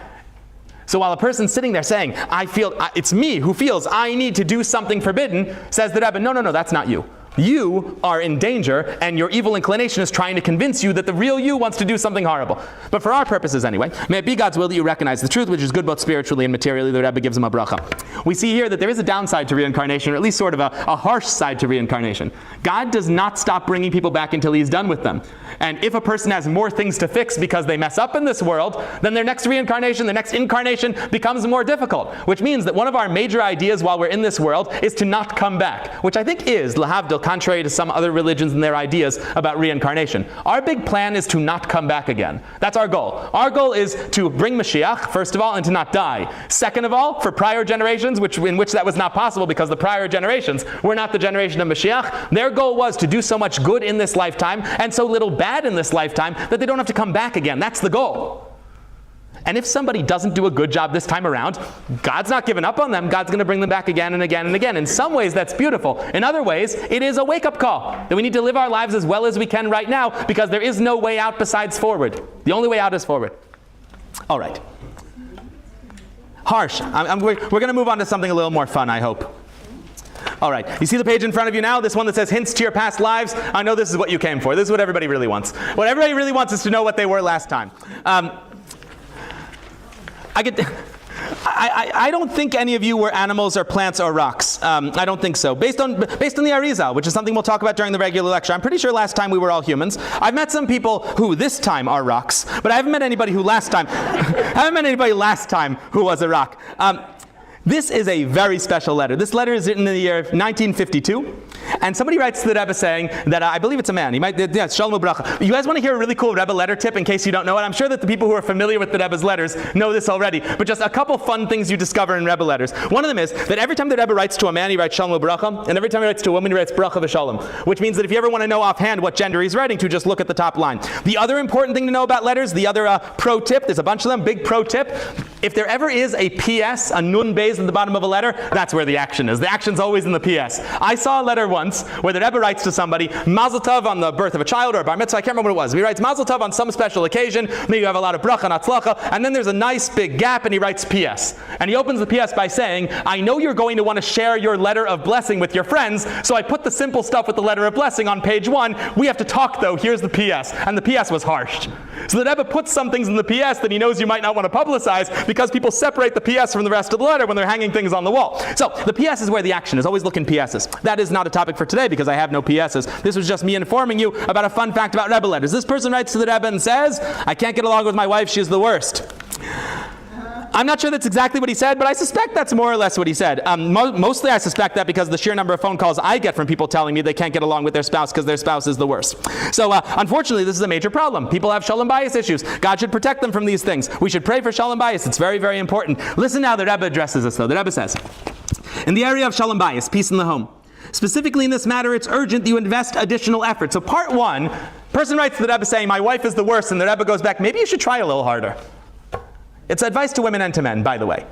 So while a person's sitting there saying, it's me who feels I need to do something forbidden, says the Rebbe, no, that's not you. You are in danger, and your evil inclination is trying to convince you that the real you wants to do something horrible. But for our purposes anyway, may it be God's will that you recognize the truth, which is good both spiritually and materially. The Rebbe gives him a bracha. We see here that there is a downside to reincarnation, or at least sort of a harsh side to reincarnation. God does not stop bringing people back until He's done with them. And if a person has more things to fix because they mess up in this world, then their next reincarnation, their next incarnation becomes more difficult. Which means that one of our major ideas while we're in this world is to not come back, which I think is, lahavdil, contrary to some other religions and their ideas about reincarnation. Our big plan is to not come back again. That's our goal. Our goal is to bring Mashiach, first of all, and to not die. Second of all, for prior generations, in which that was not possible because the prior generations were not the generation of Mashiach, their goal was to do so much good in this lifetime and so little bad in this lifetime that they don't have to come back again. That's the goal. And if somebody doesn't do a good job this time around, God's not giving up on them. God's going to bring them back again and again and again. In some ways, that's beautiful. In other ways, it is a wake-up call that we need to live our lives as well as we can right now, because there is no way out besides forward. The only way out is forward. All right. Harsh. We're going to move on to something a little more fun, I hope. All right. You see the page in front of you now? This one that says hints to your past lives? I know this is what you came for. This is what everybody really wants. What everybody really wants is to know what they were last time. I don't think any of you were animals or plants or rocks. I don't think so. Based on the Arizal, which is something we'll talk about during the regular lecture, I'm pretty sure last time we were all humans. I've met some people who this time are rocks, but I haven't met anybody who last time who was a rock. This is a very special letter. This letter is written in the year 1952, and somebody writes to the Rebbe saying that, I believe it's a man, Shalom Ubracha. You guys want to hear a really cool Rebbe letter tip in case you don't know it? I'm sure that the people who are familiar with the Rebbe's letters know this already, but just a couple fun things you discover in Rebbe letters. One of them is that every time the Rebbe writes to a man, he writes Shalom Ubracha, and every time he writes to a woman, he writes Bracha V'Shalom, which means that if you ever want to know offhand what gender he's writing to, just look at the top line. The other important thing to know about letters, the other pro tip, there's a bunch of them, big pro tip, if there ever is a PS, a nun beis at the bottom of a letter, that's where the action is. The action's always in the PS. I saw a letter once where the Rebbe writes to somebody, Mazel Tov on the birth of a child or a bar mitzvah, I can't remember what it was. He writes Mazel Tov on some special occasion, maybe you have a lot of bracha and atzlacha, and then there's a nice big gap and he writes PS. And he opens the PS by saying, I know you're going to want to share your letter of blessing with your friends, so I put the simple stuff with the letter of blessing on page 1. We have to talk though, here's the PS. And the PS was harsh. So the Rebbe puts some things in the PS that he knows you might not want to publicize because people separate the PS from the rest of the letter when they're hanging things on the wall. So the PS is where the action is. Always look in PSs. That is not a topic for today because I have no PSs. This was just me informing you about a fun fact about Rebbe letters. This person writes to the Rebbe and says, I can't get along with my wife, she's the worst. I'm not sure that's exactly what he said, but I suspect that's more or less what he said. Mostly I suspect that because of the sheer number of phone calls I get from people telling me they can't get along with their spouse because their spouse is the worst. So unfortunately, this is a major problem. People have shalom bayis issues. God should protect them from these things. We should pray for shalom bayis. It's very, very important. Listen now, the Rebbe addresses this though. The Rebbe says, in the area of shalom bayis, peace in the home, specifically in this matter, it's urgent that you invest additional effort. So part 1, person writes to the Rebbe saying, my wife is the worst, and the Rebbe goes back, maybe you should try a little harder. It's advice to women and to men, by the way.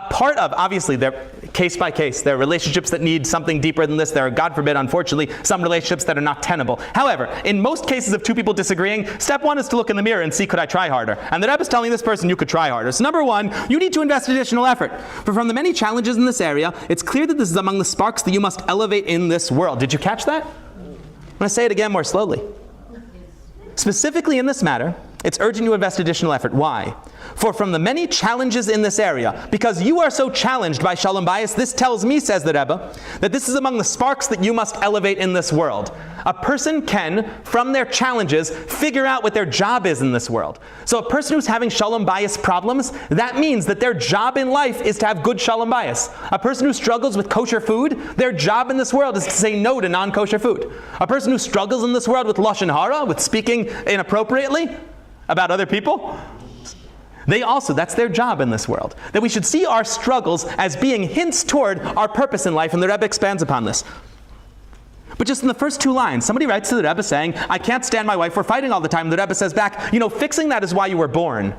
Part of, obviously, they're case by case. There are relationships that need something deeper than this. There are, God forbid, unfortunately, some relationships that are not tenable. However, in most cases of two people disagreeing, step 1 is to look in the mirror and see, could I try harder? And the Rebbe is telling this person, you could try harder. So number 1, you need to invest additional effort. For from the many challenges in this area, it's clear that this is among the sparks that you must elevate in this world. Did you catch that? I'm going to say it again more slowly. Specifically in this matter, it's urgent you invest additional effort. Why? For from the many challenges in this area, because you are so challenged by shalom bayis, this tells me, says the Rebbe, that this is among the sparks that you must elevate in this world. A person can, from their challenges, figure out what their job is in this world. So a person who's having shalom bayis problems, that means that their job in life is to have good shalom bayis. A person who struggles with kosher food, their job in this world is to say no to non-kosher food. A person who struggles in this world with lashon hara, with speaking inappropriately about other people, that's their job in this world. That we should see our struggles as being hints toward our purpose in life, and the Rebbe expands upon this. But just in the first 2 lines, somebody writes to the Rebbe saying, I can't stand my wife, we're fighting all the time. The Rebbe says back, fixing that is why you were born.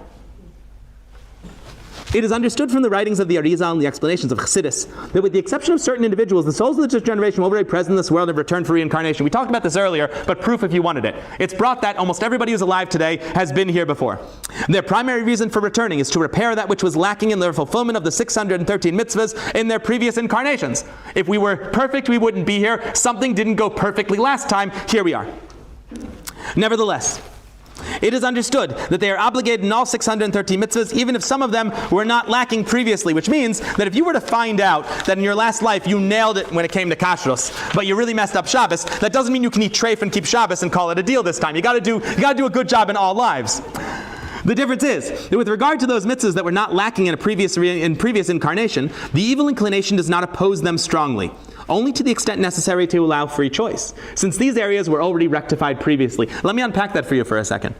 It is understood from the writings of the Arizal and the explanations of Chassidus that with the exception of certain individuals, the souls of this generation will be present in this world and return for reincarnation. We talked about this earlier, but proof if you wanted it. It's brought that almost everybody who's alive today has been here before. Their primary reason for returning is to repair that which was lacking in their fulfillment of the 613 mitzvahs in their previous incarnations. If we were perfect, we wouldn't be here. Something didn't go perfectly last time. Here we are. Nevertheless, it is understood that they are obligated in all 613 mitzvahs, even if some of them were not lacking previously, which means that if you were to find out that in your last life you nailed it when it came to kashrus, but you really messed up Shabbos, that doesn't mean you can eat treif and keep Shabbos and call it a deal this time. You got to do a good job in all lives. The difference is that with regard to those mitzvahs that were not lacking in a previous incarnation, the evil inclination does not oppose them strongly, only to the extent necessary to allow free choice, since these areas were already rectified previously. Let me unpack that for you for a second.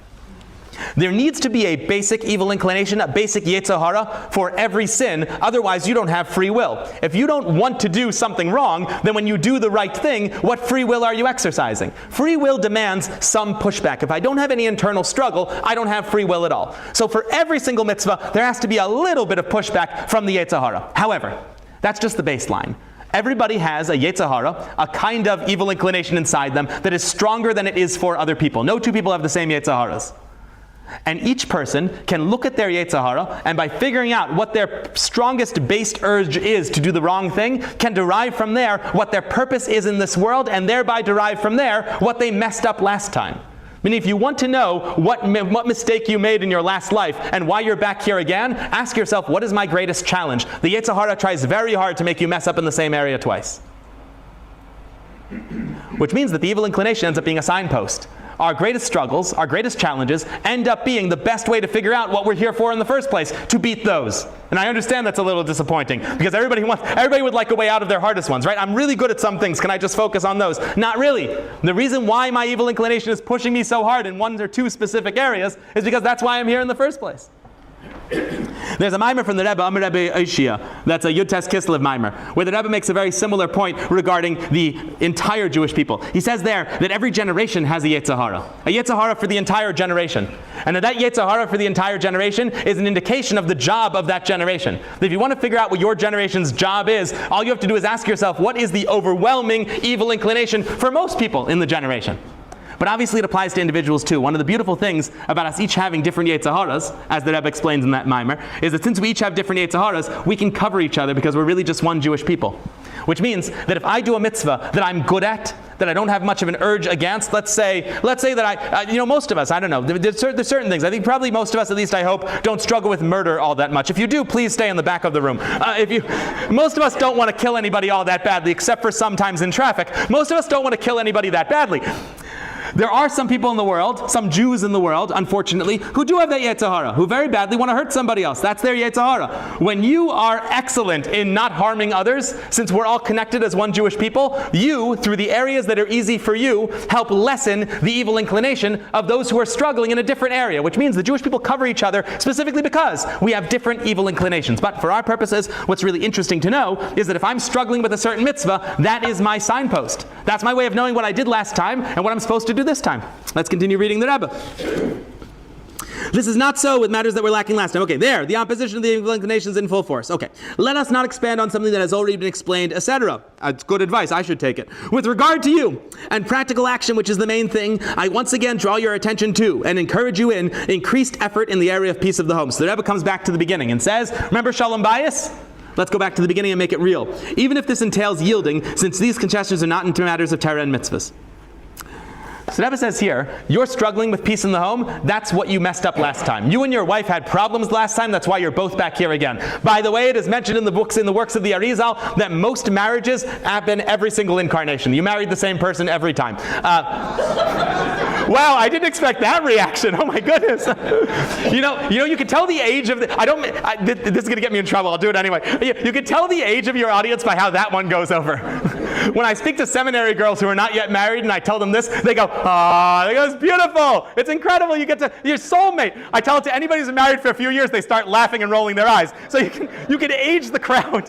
There needs to be a basic evil inclination, a basic yetzer hara for every sin, otherwise you don't have free will. If you don't want to do something wrong, then when you do the right thing, what free will are you exercising? Free will demands some pushback. If I don't have any internal struggle, I don't have free will at all. So for every single mitzvah, there has to be a little bit of pushback from the yetzer hara. However, that's just the baseline. Everybody has a yetzer hara, a kind of evil inclination inside them that is stronger than it is for other people. No two people have the same yetzer haras. And each person can look at their yetzer hara, and by figuring out what their strongest based urge is to do the wrong thing, can derive from there what their purpose is in this world, and thereby derive from there what they messed up last time. Meaning, if you want to know what mistake you made in your last life and why you're back here again, ask yourself, what is my greatest challenge? The yetzer hara tries very hard to make you mess up in the same area twice. Which means that the evil inclination ends up being a signpost. Our greatest struggles, our greatest challenges, end up being the best way to figure out what we're here for in the first place, to beat those. And I understand that's a little disappointing, because everybody would like a way out of their hardest ones, right? I'm really good at some things, can I just focus on those? Not really. The reason why my evil inclination is pushing me so hard in one or two specific areas is because that's why I'm here in the first place. There's a mimer from the Rebbe, Amar Rebbe Oishia, that's a Yud Tes Kislev mimer, where the Rebbe makes a very similar point regarding the entire Jewish people. He says there that every generation has a yetzer hara for the entire generation. And that yetzer hara for the entire generation is an indication of the job of that generation. If you want to figure out what your generation's job is, all you have to do is ask yourself, what is the overwhelming evil inclination for most people in the generation? But obviously it applies to individuals too. One of the beautiful things about us each having different yetzer haras, as the Rebbe explains in that mimer, is that since we each have different yetzer haras, we can cover each other because we're really just one Jewish people. Which means that if I do a mitzvah that I'm good at, that I don't have much of an urge against, let's say that most of us, I don't know, there's certain things. I think probably most of us, at least I hope, don't struggle with murder all that much. If you do, please stay in the back of the room. Most of us don't want to kill anybody all that badly, except for sometimes in traffic. Most of us don't want to kill anybody that badly. There are some people in the world, some Jews in the world, unfortunately, who do have that yetzer hara, who very badly want to hurt somebody else. That's their yetzer hara. When you are excellent in not harming others, since we're all connected as one Jewish people, you, through the areas that are easy for you, help lessen the evil inclination of those who are struggling in a different area, which means the Jewish people cover each other specifically because we have different evil inclinations. But for our purposes, what's really interesting to know is that if I'm struggling with a certain mitzvah, that is my signpost. That's my way of knowing what I did last time and what I'm supposed to do this time. Let's continue reading the Rebbe. This is not so with matters that were lacking last time. Okay, there, the opposition of the evil inclinations in full force. Okay, let us not expand on something that has already been explained, etc. That's good advice, I should take it. With regard to you and practical action, which is the main thing, I once again draw your attention to and encourage you in increased effort in the area of peace of the home. So the Rebbe comes back to the beginning and says, remember Shalom Bayis? Let's go back to the beginning and make it real. Even if this entails yielding, since these concessions are not into matters of Torah and mitzvahs. So the Rebbe says here, you're struggling with peace in the home, that's what you messed up last time. You and your wife had problems last time, that's why you're both back here again. By the way, it is mentioned in the works of the Arizal that most marriages happen every single incarnation. You married the same person every time. Wow, I didn't expect that reaction. Oh my goodness. You can tell the age of this is going to get me in trouble, I'll do it anyway. You can tell the age of your audience by how that one goes over. When I speak to seminary girls who are not yet married and I tell them this, they go, it's beautiful, it's incredible, you get to, your soulmate. I tell it to anybody who's been married for a few years, they start laughing and rolling their eyes. So you can age the crowd.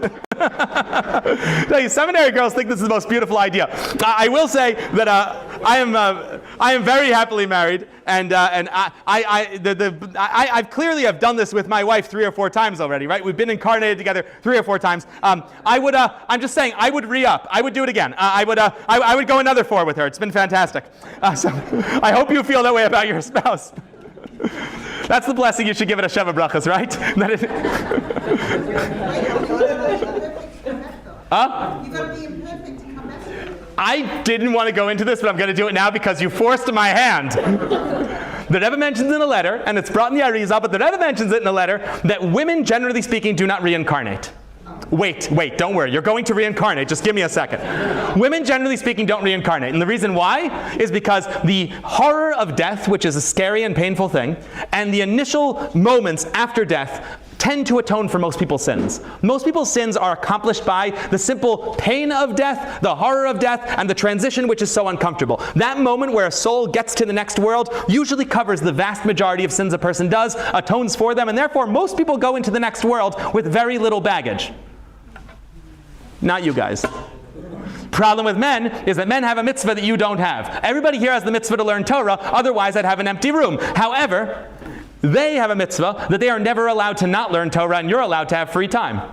Tell you, seminary girls think this is the most beautiful idea. I will say that I am very happily married, and I clearly have done this with my wife 3 or 4 times already, right? We've been incarnated together 3 or 4 times. I'm just saying, I would re-up. I would do it again. I would go another 4 with her. It's been fantastic. So I hope you feel that way about your spouse. That's the blessing you should give it a Sheva Brachas, right? You gotta be imperfect to come back to it. I didn't want to go into this, but I'm going to do it now because you forced my hand. The Rebbe mentions in a letter, and it's brought in the Arizal, but the Rebbe mentions it in a letter, that women, generally speaking, do not reincarnate. Wait, don't worry. You're going to reincarnate. Just give me a second. Women, generally speaking, don't reincarnate. And the reason why is because the horror of death, which is a scary and painful thing, and the initial moments after death tend to atone for most people's sins. Most people's sins are accomplished by the simple pain of death, the horror of death, and the transition which is so uncomfortable. That moment where a soul gets to the next world usually covers the vast majority of sins a person does, atones for them, and therefore most people go into the next world with very little baggage. Not you guys. Problem with men is that men have a mitzvah that you don't have. Everybody here has the mitzvah to learn Torah, otherwise I'd have an empty room. However, they have a mitzvah that they are never allowed to not learn Torah, and you're allowed to have free time.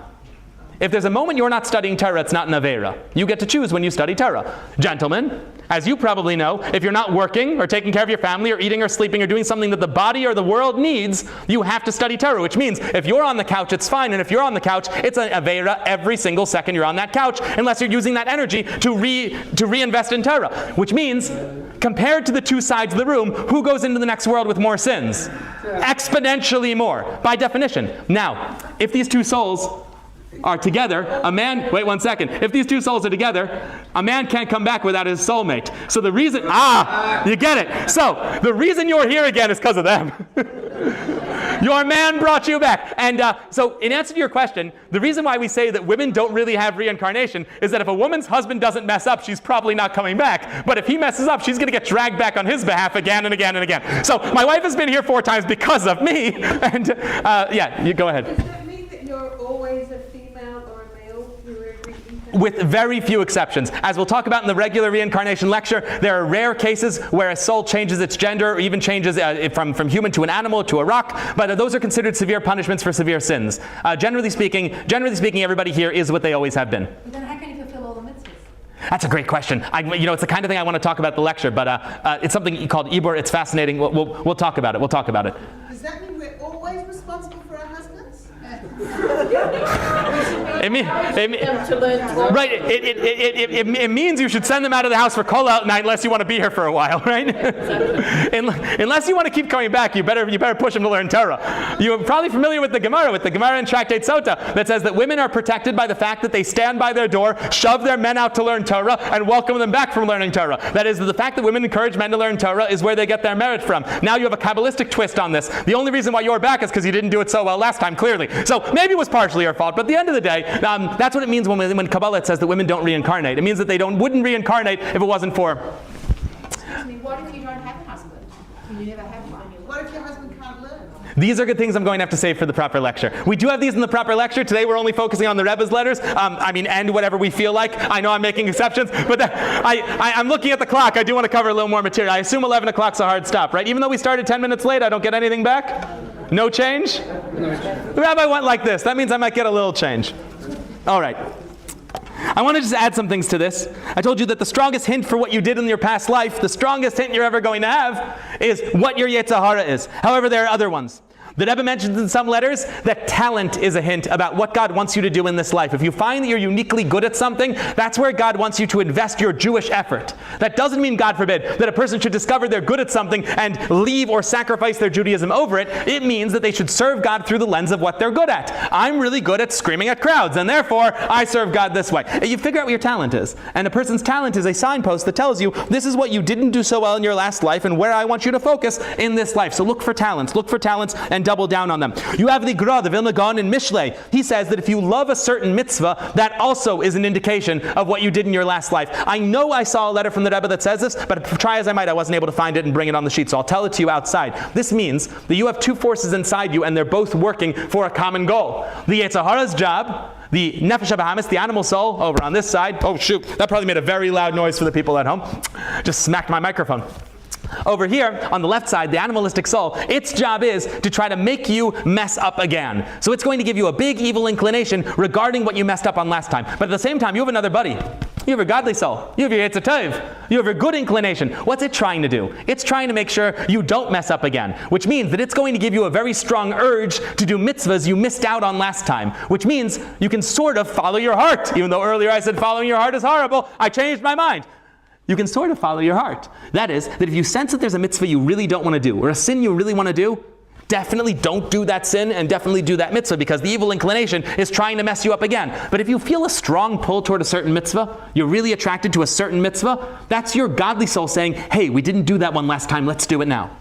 If there's a moment you're not studying Torah, it's not an Aveira. You get to choose when you study Torah. Gentlemen, as you probably know, if you're not working or taking care of your family or eating or sleeping or doing something that the body or the world needs, you have to study Torah, which means if you're on the couch, it's fine, and if you're on the couch, it's an Aveira every single second you're on that couch, unless you're using that energy to reinvest in Torah, which means, compared to the two sides of the room, who goes into the next world with more sins? Exponentially more, by definition. Now, if these two souls are together, a man, wait 1 second, if these two souls are together, a man can't come back without his soulmate. So the reason, you get it. So the reason you're here again is because of them. Your man brought you back. And so in answer to your question, the reason why we say that women don't really have reincarnation is that if a woman's husband doesn't mess up, she's probably not coming back. But if he messes up, she's going to get dragged back on his behalf again and again and again. So my wife has been here 4 times because of me. And yeah, you go ahead. Does that mean that you're always a female or a male through every incarnation? With very few exceptions. As we'll talk about in the regular reincarnation lecture, there are rare cases where a soul changes its gender or even changes from human to an animal to a rock, but those are considered severe punishments for severe sins. Generally speaking, everybody here is what they always have been. But then how can you fulfill all the mitzvahs? That's a great question. It's the kind of thing I want to talk about at the lecture, but it's something called Ibor. It's fascinating. We'll talk about it. We'll talk about it. Does that mean we're always responsible for our husbands? It means you should send them out of the house for kol out night unless you want to be here for a while, right? Unless you want to keep coming back, you better push them to learn Torah. You're probably familiar with the Gemara in Tractate Sota, that says that women are protected by the fact that they stand by their door, shove their men out to learn Torah, and welcome them back from learning Torah. That is, the fact that women encourage men to learn Torah is where they get their merit from. Now you have a Kabbalistic twist on this. The only reason why you're back is because you didn't do it so well last time, clearly. So maybe it was partially your fault, but at the end of the day, that's what it means when Kabbalah says that women don't reincarnate. It means that they wouldn't reincarnate if it wasn't for... Excuse me, what if you don't have a husband? You never have one. What if your husband can't learn? These are good things I'm going to have to save for the proper lecture. We do have these in the proper lecture. Today we're only focusing on the Rebbe's letters. And whatever we feel like. I know I'm making exceptions, but I'm looking at the clock. I do want to cover a little more material. I assume 11 o'clock's a hard stop, right? Even though we started 10 minutes late, I don't get anything back? No change? The rabbi went like this. That means I might get a little change. All right. I want to just add some things to this. I told you that the strongest hint for what you did in your past life, the strongest hint you're ever going to have, is what your Yetzer Hara is. However, there are other ones. The Rebbe mentions in some letters that talent is a hint about what God wants you to do in this life. If you find that you're uniquely good at something, that's where God wants you to invest your Jewish effort. That doesn't mean, God forbid, that a person should discover they're good at something and leave or sacrifice their Judaism over it. It means that they should serve God through the lens of what they're good at. I'm really good at screaming at crowds, and therefore I serve God this way. You figure out what your talent is. And a person's talent is a signpost that tells you this is what you didn't do so well in your last life and where I want you to focus in this life. So look for talents, and double down on them. You have the Gra, the Vilna Gaon in Mishlei. He says that if you love a certain mitzvah, that also is an indication of what you did in your last life. I know I saw a letter from the Rebbe that says this, but try as I might, I wasn't able to find it and bring it on the sheet, so I'll tell it to you outside. This means that you have two forces inside you, and they're both working for a common goal. The Yetzer Hara's job, the Nefesh HaBahamis, the animal soul, over on this side. Oh shoot, that probably made a very loud noise for the people at home. Just smacked my microphone. Over here, on the left side, the animalistic soul, its job is to try to make you mess up again. So it's going to give you a big evil inclination regarding what you messed up on last time. But at the same time, you have another buddy. You have your godly soul. You have your Yetzer Tov. You have your good inclination. What's it trying to do? It's trying to make sure you don't mess up again, which means that it's going to give you a very strong urge to do mitzvahs you missed out on last time, which means you can sort of follow your heart. Even though earlier I said following your heart is horrible, I changed my mind. You can sort of follow your heart. That is, that if you sense that there's a mitzvah you really don't want to do, or a sin you really want to do, definitely don't do that sin and definitely do that mitzvah, because the evil inclination is trying to mess you up again. But if you feel a strong pull toward a certain mitzvah, you're really attracted to a certain mitzvah, that's your godly soul saying, hey, we didn't do that one last time, let's do it now.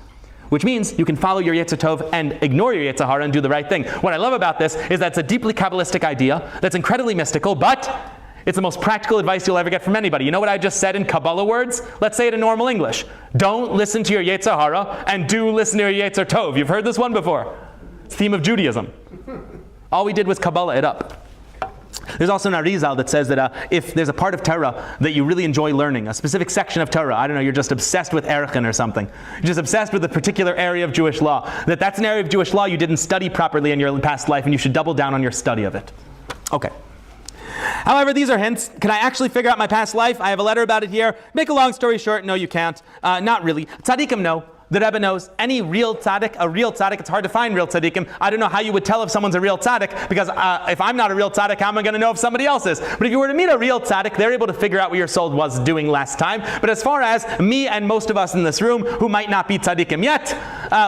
which means you can follow your Yetzer Tov and ignore your Yetzer Hara and do the right thing. What I love about this is that it's a deeply Kabbalistic idea that's incredibly mystical, but it's the most practical advice you'll ever get from anybody. You know what I just said in Kabbalah words? Let's say it in normal English. Don't listen to your Yetzer Hara and do listen to your Yetzer Tov. You've heard this one before. It's the theme of Judaism. All we did was Kabbalah it up. There's also an Arizal that says that if there's a part of Torah that you really enjoy learning, a specific section of Torah, I don't know, you're just obsessed with Erechin or something, you're just obsessed with a particular area of Jewish law, that's an area of Jewish law you didn't study properly in your past life, and you should double down on your study of it. Okay. However, these are hints. Can I actually figure out my past life? I have a letter about it here. Make a long story short, no you can't. Not really. Tzaddikim know. The Rebbe knows any real tzaddik, it's hard to find real tzaddikim. I don't know how you would tell if someone's a real tzaddik, because if I'm not a real tzaddik, how am I going to know if somebody else is? But if you were to meet a real tzaddik, they're able to figure out what your soul was doing last time. But as far as me and most of us in this room who might not be tzaddikim yet,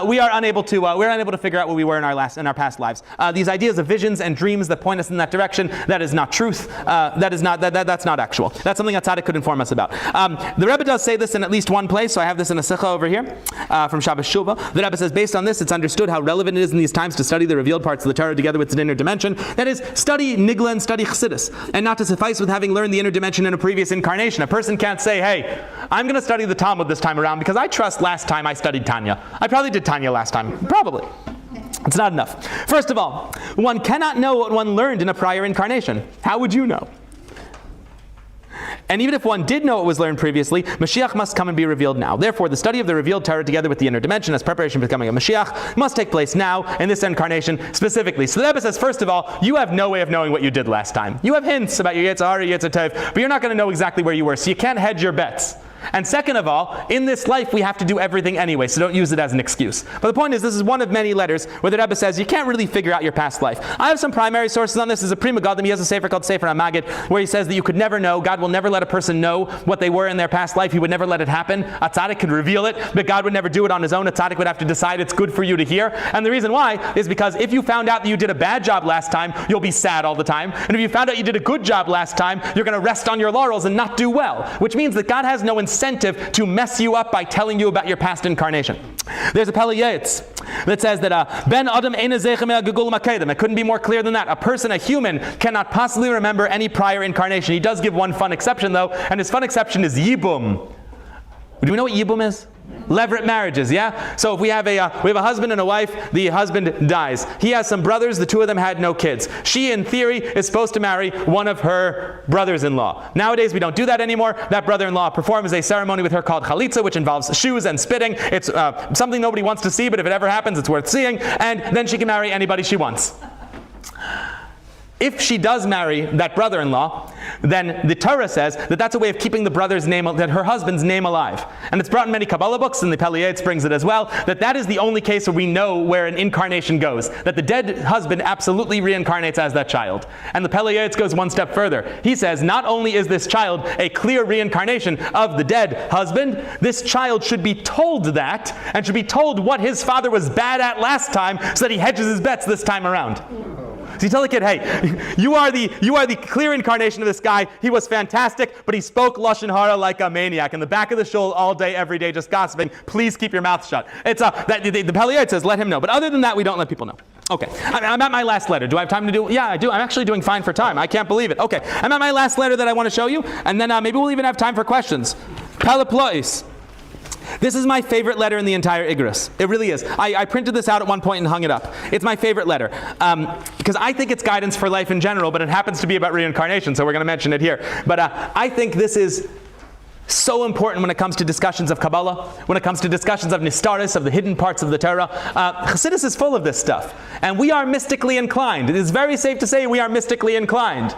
we're unable to figure out what we were in our past lives. These ideas of visions and dreams that point us in that direction, that is not truth. That's not actual. That's something a tzaddik could inform us about. The Rebbe does say this in at least one place, so I have this in a sikha over here. From Shabbos Shuvah. The Rebbe says, based on this, it's understood how relevant it is in these times to study the revealed parts of the Torah together with its inner dimension. That is, study Nigla and study Chassidus. And not to suffice with having learned the inner dimension in a previous incarnation. A person can't say, hey, I'm going to study the Talmud this time around because I trust last time I studied Tanya. I probably did Tanya last time. Probably. It's not enough. First of all, one cannot know what one learned in a prior incarnation. How would you know? And even if one did know what was learned previously, Mashiach must come and be revealed now. Therefore, the study of the revealed Torah together with the inner dimension as preparation for becoming a Mashiach must take place now, in this incarnation specifically. So the Rebbe says, first of all, you have no way of knowing what you did last time. You have hints about your Yetzer Hara, your Yetzer Tov, but you're not going to know exactly where you were, so you can't hedge your bets. And second of all, in this life we have to do everything anyway, so don't use it as an excuse. But the point is, this is one of many letters where the Rebbe says you can't really figure out your past life. I have some primary sources on this. There's a Prima Gadim, he has a sefer called Sefer HaMagid, where he says that you could never know. God will never let a person know what they were in their past life. He would never let it happen. A tzaddik could reveal it, but God would never do it on his own. A tzaddik would have to decide it's good for you to hear. And the reason why is because if you found out that you did a bad job last time, you'll be sad all the time. And if you found out you did a good job last time, you're going to rest on your laurels and not do well. Which means that God has no incentive to mess you up by telling you about your past incarnation. There's a Pele Yates that says that Ben Adam Eina Zeichem El Gegul Makedem. It couldn't be more clear than that. A person, a human, cannot possibly remember any prior incarnation. He does give one fun exception though, and his fun exception is Yibum. Do we know what Yibum is? Levirate marriages, yeah? So if we have a husband and a wife, the husband dies. He has some brothers, the two of them had no kids. She, in theory, is supposed to marry one of her brothers-in-law. Nowadays, we don't do that anymore. That brother-in-law performs a ceremony with her called chalitza, which involves shoes and spitting. It's something nobody wants to see, but if it ever happens, it's worth seeing. And then she can marry anybody she wants. If she does marry that brother-in-law, then the Torah says that that's a way of keeping the brother's name, that her husband's name alive. And it's brought in many Kabbalah books, and the Pele Yates brings it as well, that is the only case where we know where an incarnation goes, that the dead husband absolutely reincarnates as that child. And the Pele Yates goes one step further. He says, not only is this child a clear reincarnation of the dead husband, this child should be told that, and should be told what his father was bad at last time, so that he hedges his bets this time around. So you tell the kid, hey, you are the clear incarnation of this guy. He was fantastic, but he spoke Lashon Hara like a maniac in the back of the shul all day, every day, just gossiping. Please keep your mouth shut. It's the Pele Yates says, let him know. But other than that, we don't let people know. Okay, I'm at my last letter. Do I have time to do? Yeah, I do. I'm actually doing fine for time. I can't believe it. Okay, I'm at my last letter that I want to show you, and then maybe we'll even have time for questions. Peloplois. This is my favorite letter in the entire Igros. It really is. I printed this out at one point and hung it up. It's my favorite letter. Because I think it's guidance for life in general, but it happens to be about reincarnation, so we're going to mention it here. But I think this is so important when it comes to discussions of Kabbalah, when it comes to discussions of Nistaris, of the hidden parts of the Torah. Chassidus is full of this stuff. And we are mystically inclined. It is very safe to say we are mystically inclined.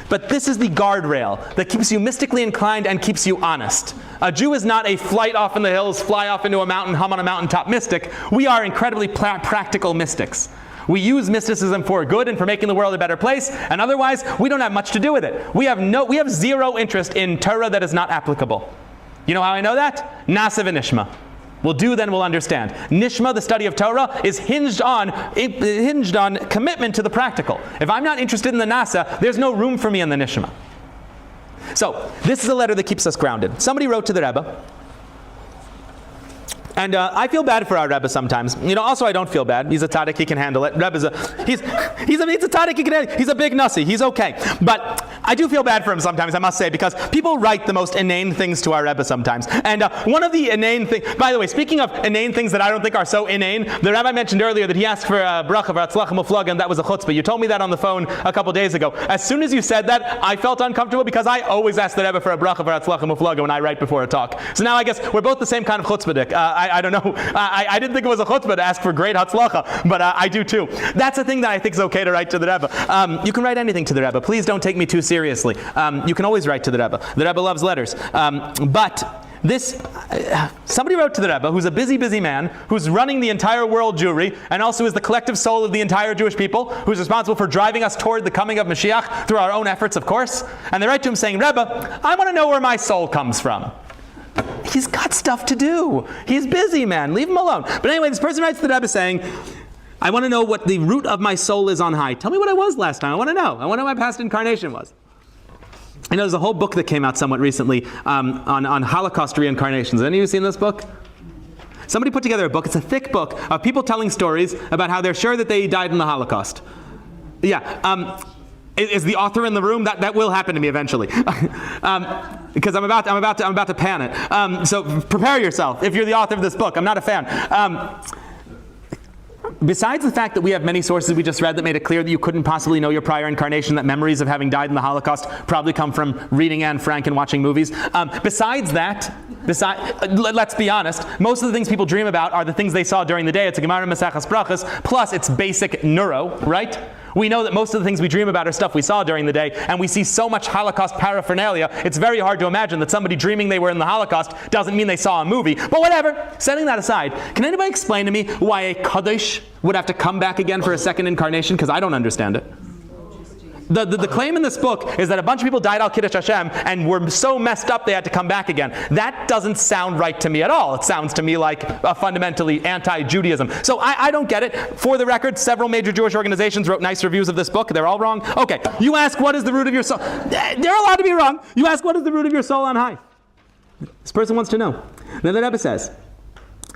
But this is the guardrail that keeps you mystically inclined and keeps you honest. A Jew is not a flight off in the hills, fly off into a mountain, hum on a mountaintop mystic. We are incredibly practical mystics. We use mysticism for good and for making the world a better place, and otherwise we don't have much to do with it. We have zero interest in Torah that is not applicable. You know how I know that? Nasa v'nishma. We'll do, then we'll understand. Nishma, the study of Torah, is hinged on commitment to the practical. If I'm not interested in the Nasa, there's no room for me in the Nishma. So, this is a letter that keeps us grounded. Somebody wrote to the Rebbe, And I feel bad for our Rebbe sometimes. Also I don't feel bad. He's a tzaddik, he can handle it. Rebbe's he's a tzaddik, he can handle it. He's a big nasi, he's okay. But I do feel bad for him sometimes, I must say, because people write the most inane things to our Rebbe sometimes. And one of the inane things, by the way, speaking of inane things that I don't think are so inane, the Rabbi mentioned earlier that he asked for a bracha v'atzlacha muflaga, and that was a chutzpah. You told me that on the phone a couple days ago. As soon as you said that, I felt uncomfortable because I always ask the Rebbe for a bracha v'atzlacha muflaga when I write before a talk. So now I guess we're both the same kind of chutzpahdik. I don't know. I didn't think it was a chutzpah to ask for great hatzlacha, but I do too. That's a thing that I think is okay to write to the Rebbe. You can write anything to the Rebbe. Please don't take me too seriously. You can always write to the Rebbe. The Rebbe loves letters. But somebody wrote to the Rebbe, who's a busy, busy man, who's running the entire world Jewry, and also is the collective soul of the entire Jewish people, who's responsible for driving us toward the coming of Mashiach through our own efforts, of course. And they write to him saying, Rebbe, I want to know where my soul comes from. He's got stuff to do. He's busy, man. Leave him alone. But anyway, this person writes to the Rebbe saying, I want to know what the root of my soul is on high. Tell me what I was last time. I want to know. I want to know what my past incarnation was. There's a whole book that came out somewhat recently on Holocaust reincarnations. Have any of you seen this book? Somebody put together a book. It's a thick book of people telling stories about how they're sure that they died in the Holocaust. Yeah. Is the author in the room? That will happen to me eventually, because I'm about to pan it. So prepare yourself if you're the author of this book. I'm not a fan. Besides the fact that we have many sources we just read that made it clear that you couldn't possibly know your prior incarnation, that memories of having died in the Holocaust probably come from reading Anne Frank and watching movies. Besides that, let's be honest, most of the things people dream about are the things they saw during the day. It's a Gemara Maseches Brachos, plus it's basic neuro, right? We know that most of the things we dream about are stuff we saw during the day, and we see so much Holocaust paraphernalia, it's very hard to imagine that somebody dreaming they were in the Holocaust doesn't mean they saw a movie. But whatever, setting that aside, can anybody explain to me why a Kaddish would have to come back again for a second incarnation? Because I don't understand it. The claim in this book is that a bunch of people died al Kiddush Hashem and were so messed up they had to come back again. That doesn't sound right to me at all. It sounds to me like a fundamentally anti-Judaism. So I don't get it. For the record, several major Jewish organizations wrote nice reviews of this book. They're all wrong. Okay, you ask what is the root of your soul. They're allowed to be wrong. You ask what is the root of your soul on high. This person wants to know. Then the Rebbe says,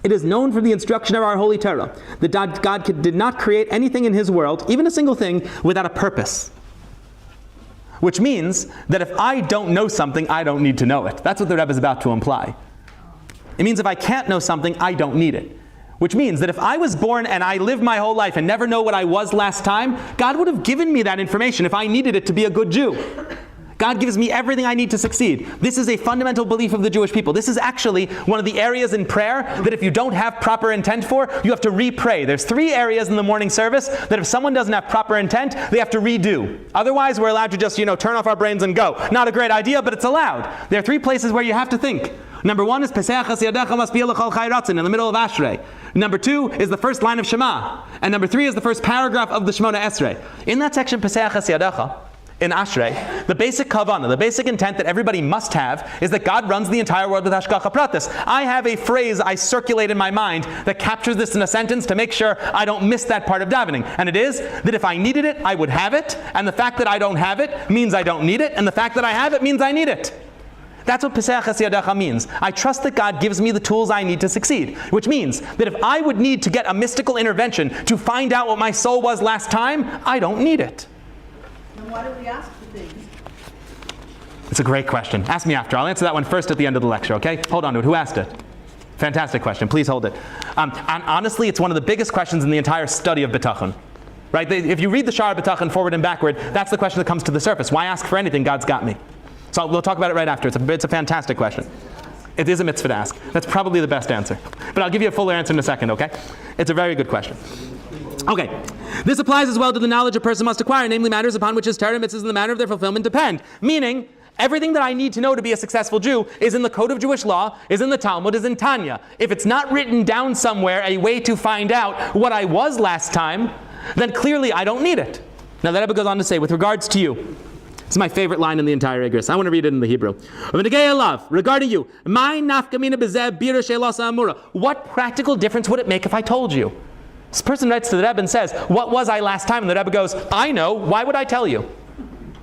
it is known from the instruction of our holy Torah that God did not create anything in his world, even a single thing, without a purpose. Which means that if I don't know something, I don't need to know it. That's what the Rebbe is about to imply. It means if I can't know something, I don't need it. Which means that if I was born and I lived my whole life and never know what I was last time, God would have given me that information if I needed it to be a good Jew. God gives me everything I need to succeed. This is a fundamental belief of the Jewish people. This is actually one of the areas in prayer that if you don't have proper intent for, you have to re-pray. There's 3 areas in the morning service that if someone doesn't have proper intent, they have to redo. Otherwise, we're allowed to just, turn off our brains and go. Not a great idea, but it's allowed. There are 3 places where you have to think. Number 1 is Pesach Yadecha must be in the middle of Ashrei. Number 2 is the first line of Shema. And number 3 is the first paragraph of the Shemona Esrei. In that section, Pesach Yadecha, in Ashrei, the basic kavanah, the basic intent that everybody must have is that God runs the entire world with hashgacha pratis. I have a phrase I circulate in my mind that captures this in a sentence to make sure I don't miss that part of davening. And it is that if I needed it, I would have it. And the fact that I don't have it means I don't need it. And the fact that I have it means I need it. That's what Pesach Yadecha means. I trust that God gives me the tools I need to succeed. Which means that if I would need to get a mystical intervention to find out what my soul was last time, I don't need it. And why do we ask for things? It's a great question. Ask me after. I'll answer that one first at the end of the lecture, okay? Hold on to it. Who asked it? Fantastic question. Please hold it. And honestly, it's one of the biggest questions in the entire study of Bitachon. Right? If you read the Sha'ar Bitachon forward and backward, that's the question that comes to the surface. Why ask for anything? God's got me. So we'll talk about it right after. It's a fantastic question. It is a mitzvah to ask. That's probably the best answer. But I'll give you a fuller answer in a second, okay? It's a very good question. Okay, this applies as well to the knowledge a person must acquire, namely matters upon which his Torah mitzvahs and the manner of their fulfillment depend. Meaning, everything that I need to know to be a successful Jew is in the code of Jewish law, is in the Talmud, is in Tanya. If it's not written down somewhere, a way to find out what I was last time, then clearly I don't need it. Now the Rebbe goes on to say, with regards to you, this is my favorite line in the entire Igros. I want to read it in the Hebrew. Regarding you, what practical difference would it make if I told you? This person writes to the Rebbe and says, what was I last time? And the Rebbe goes, I know. Why would I tell you?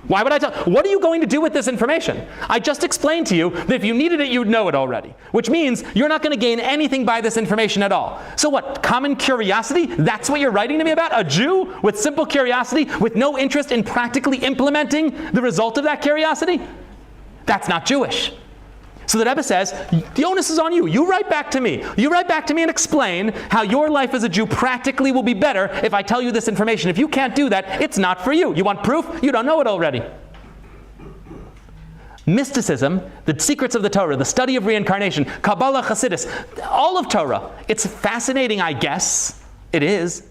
Why would I tell? What are you going to do with this information? I just explained to you that if you needed it, you'd know it already. Which means you're not going to gain anything by this information at all. So what, common curiosity? That's what you're writing to me about? A Jew with simple curiosity, with no interest in practically implementing the result of that curiosity? That's not Jewish. So the Rebbe says, the onus is on you. You write back to me. You write back to me and explain how your life as a Jew practically will be better if I tell you this information. If you can't do that, it's not for you. You want proof? You don't know it already. Mysticism, the secrets of the Torah, the study of reincarnation, Kabbalah, Hasidus, all of Torah. It's fascinating, I guess. It is.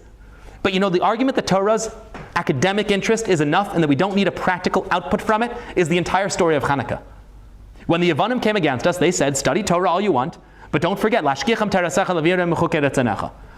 But you know, the argument that Torah's academic interest is enough and that we don't need a practical output from it is the entire story of Hanukkah. When the Yevanim came against us, they said, study Torah all you want, but don't forget,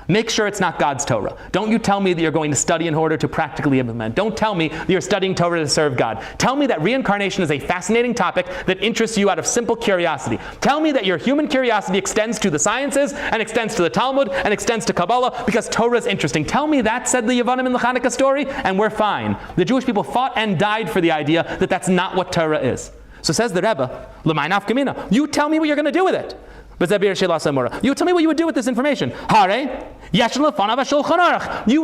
make sure it's not God's Torah. Don't you tell me that you're going to study in order to practically implement. Don't tell me that you're studying Torah to serve God. Tell me that reincarnation is a fascinating topic that interests you out of simple curiosity. Tell me that your human curiosity extends to the sciences, and extends to the Talmud, and extends to Kabbalah, because Torah is interesting. Tell me that, said the Yevanim in the Hanukkah story, and we're fine. The Jewish people fought and died for the idea that that's not what Torah is. So says the Rebbe, L'may nafka, you tell me what you're going to do with it. You tell me what you would do with this information. You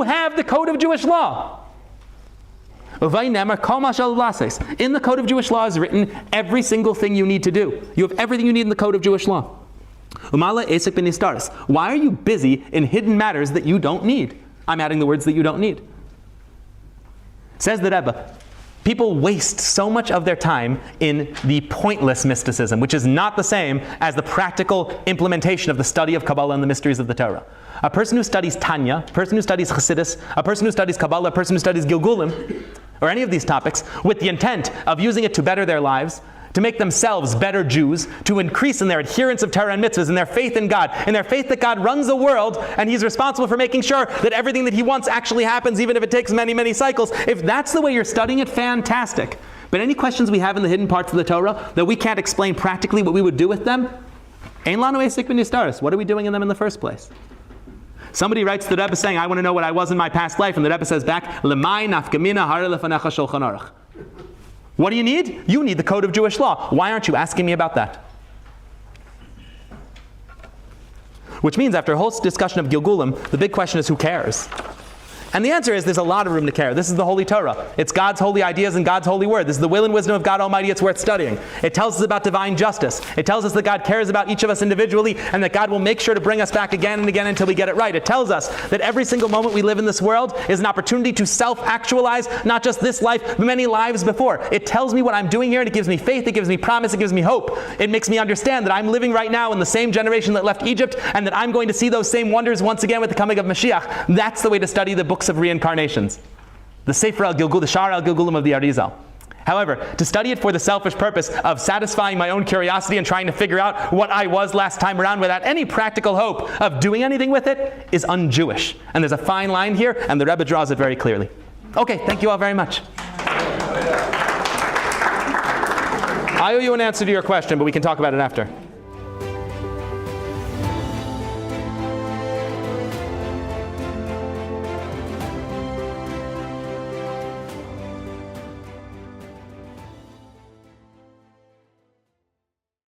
have the code of Jewish law. In the code of Jewish law is written every single thing you need to do. You have everything you need in the code of Jewish law. Why are you busy in hidden matters that you don't need? I'm adding the words that you don't need. Says the Rebbe, people waste so much of their time in the pointless mysticism, which is not the same as the practical implementation of the study of Kabbalah and the mysteries of the Torah. A person who studies Tanya, a person who studies Chassidus, a person who studies Kabbalah, a person who studies Gilgulim, or any of these topics, with the intent of using it to better their lives, to make themselves better Jews, to increase in their adherence of Torah and mitzvahs, in their faith in God, in their faith that God runs the world, and He's responsible for making sure that everything that He wants actually happens, even if it takes many, many cycles. If that's the way you're studying it, fantastic. But any questions we have in the hidden parts of the Torah that we can't explain practically what we would do with them, Ein lanu esek b'nistaros. What are we doing in them in the first place? Somebody writes to the Rebbe saying, I want to know what I was in my past life, and the Rebbe says back, L'may nafka mina hare lefanecha shulchan aruch. What do you need? You need the code of Jewish law. Why aren't you asking me about that? Which means after a whole discussion of Gilgulim, the big question is, who cares? And the answer is, there's a lot of room to care. This is the Holy Torah. It's God's holy ideas and God's holy word. This is the will and wisdom of God Almighty. It's worth studying. It tells us about divine justice. It tells us that God cares about each of us individually, and that God will make sure to bring us back again and again until we get it right. It tells us that every single moment we live in this world is an opportunity to self-actualize, not just this life, but many lives before. It tells me what I'm doing here, and it gives me faith, it gives me promise, it gives me hope. It makes me understand that I'm living right now in the same generation that left Egypt, and that I'm going to see those same wonders once again with the coming of Mashiach. That's the way to study the books of reincarnations. The Sefer al-Gilgul, the Shar al-Gilgulim of the Arizal. However, to study it for the selfish purpose of satisfying my own curiosity and trying to figure out what I was last time around without any practical hope of doing anything with it is un-Jewish. And there's a fine line here, and the Rebbe draws it very clearly. Okay, thank you all very much. I owe you an answer to your question, but we can talk about it after.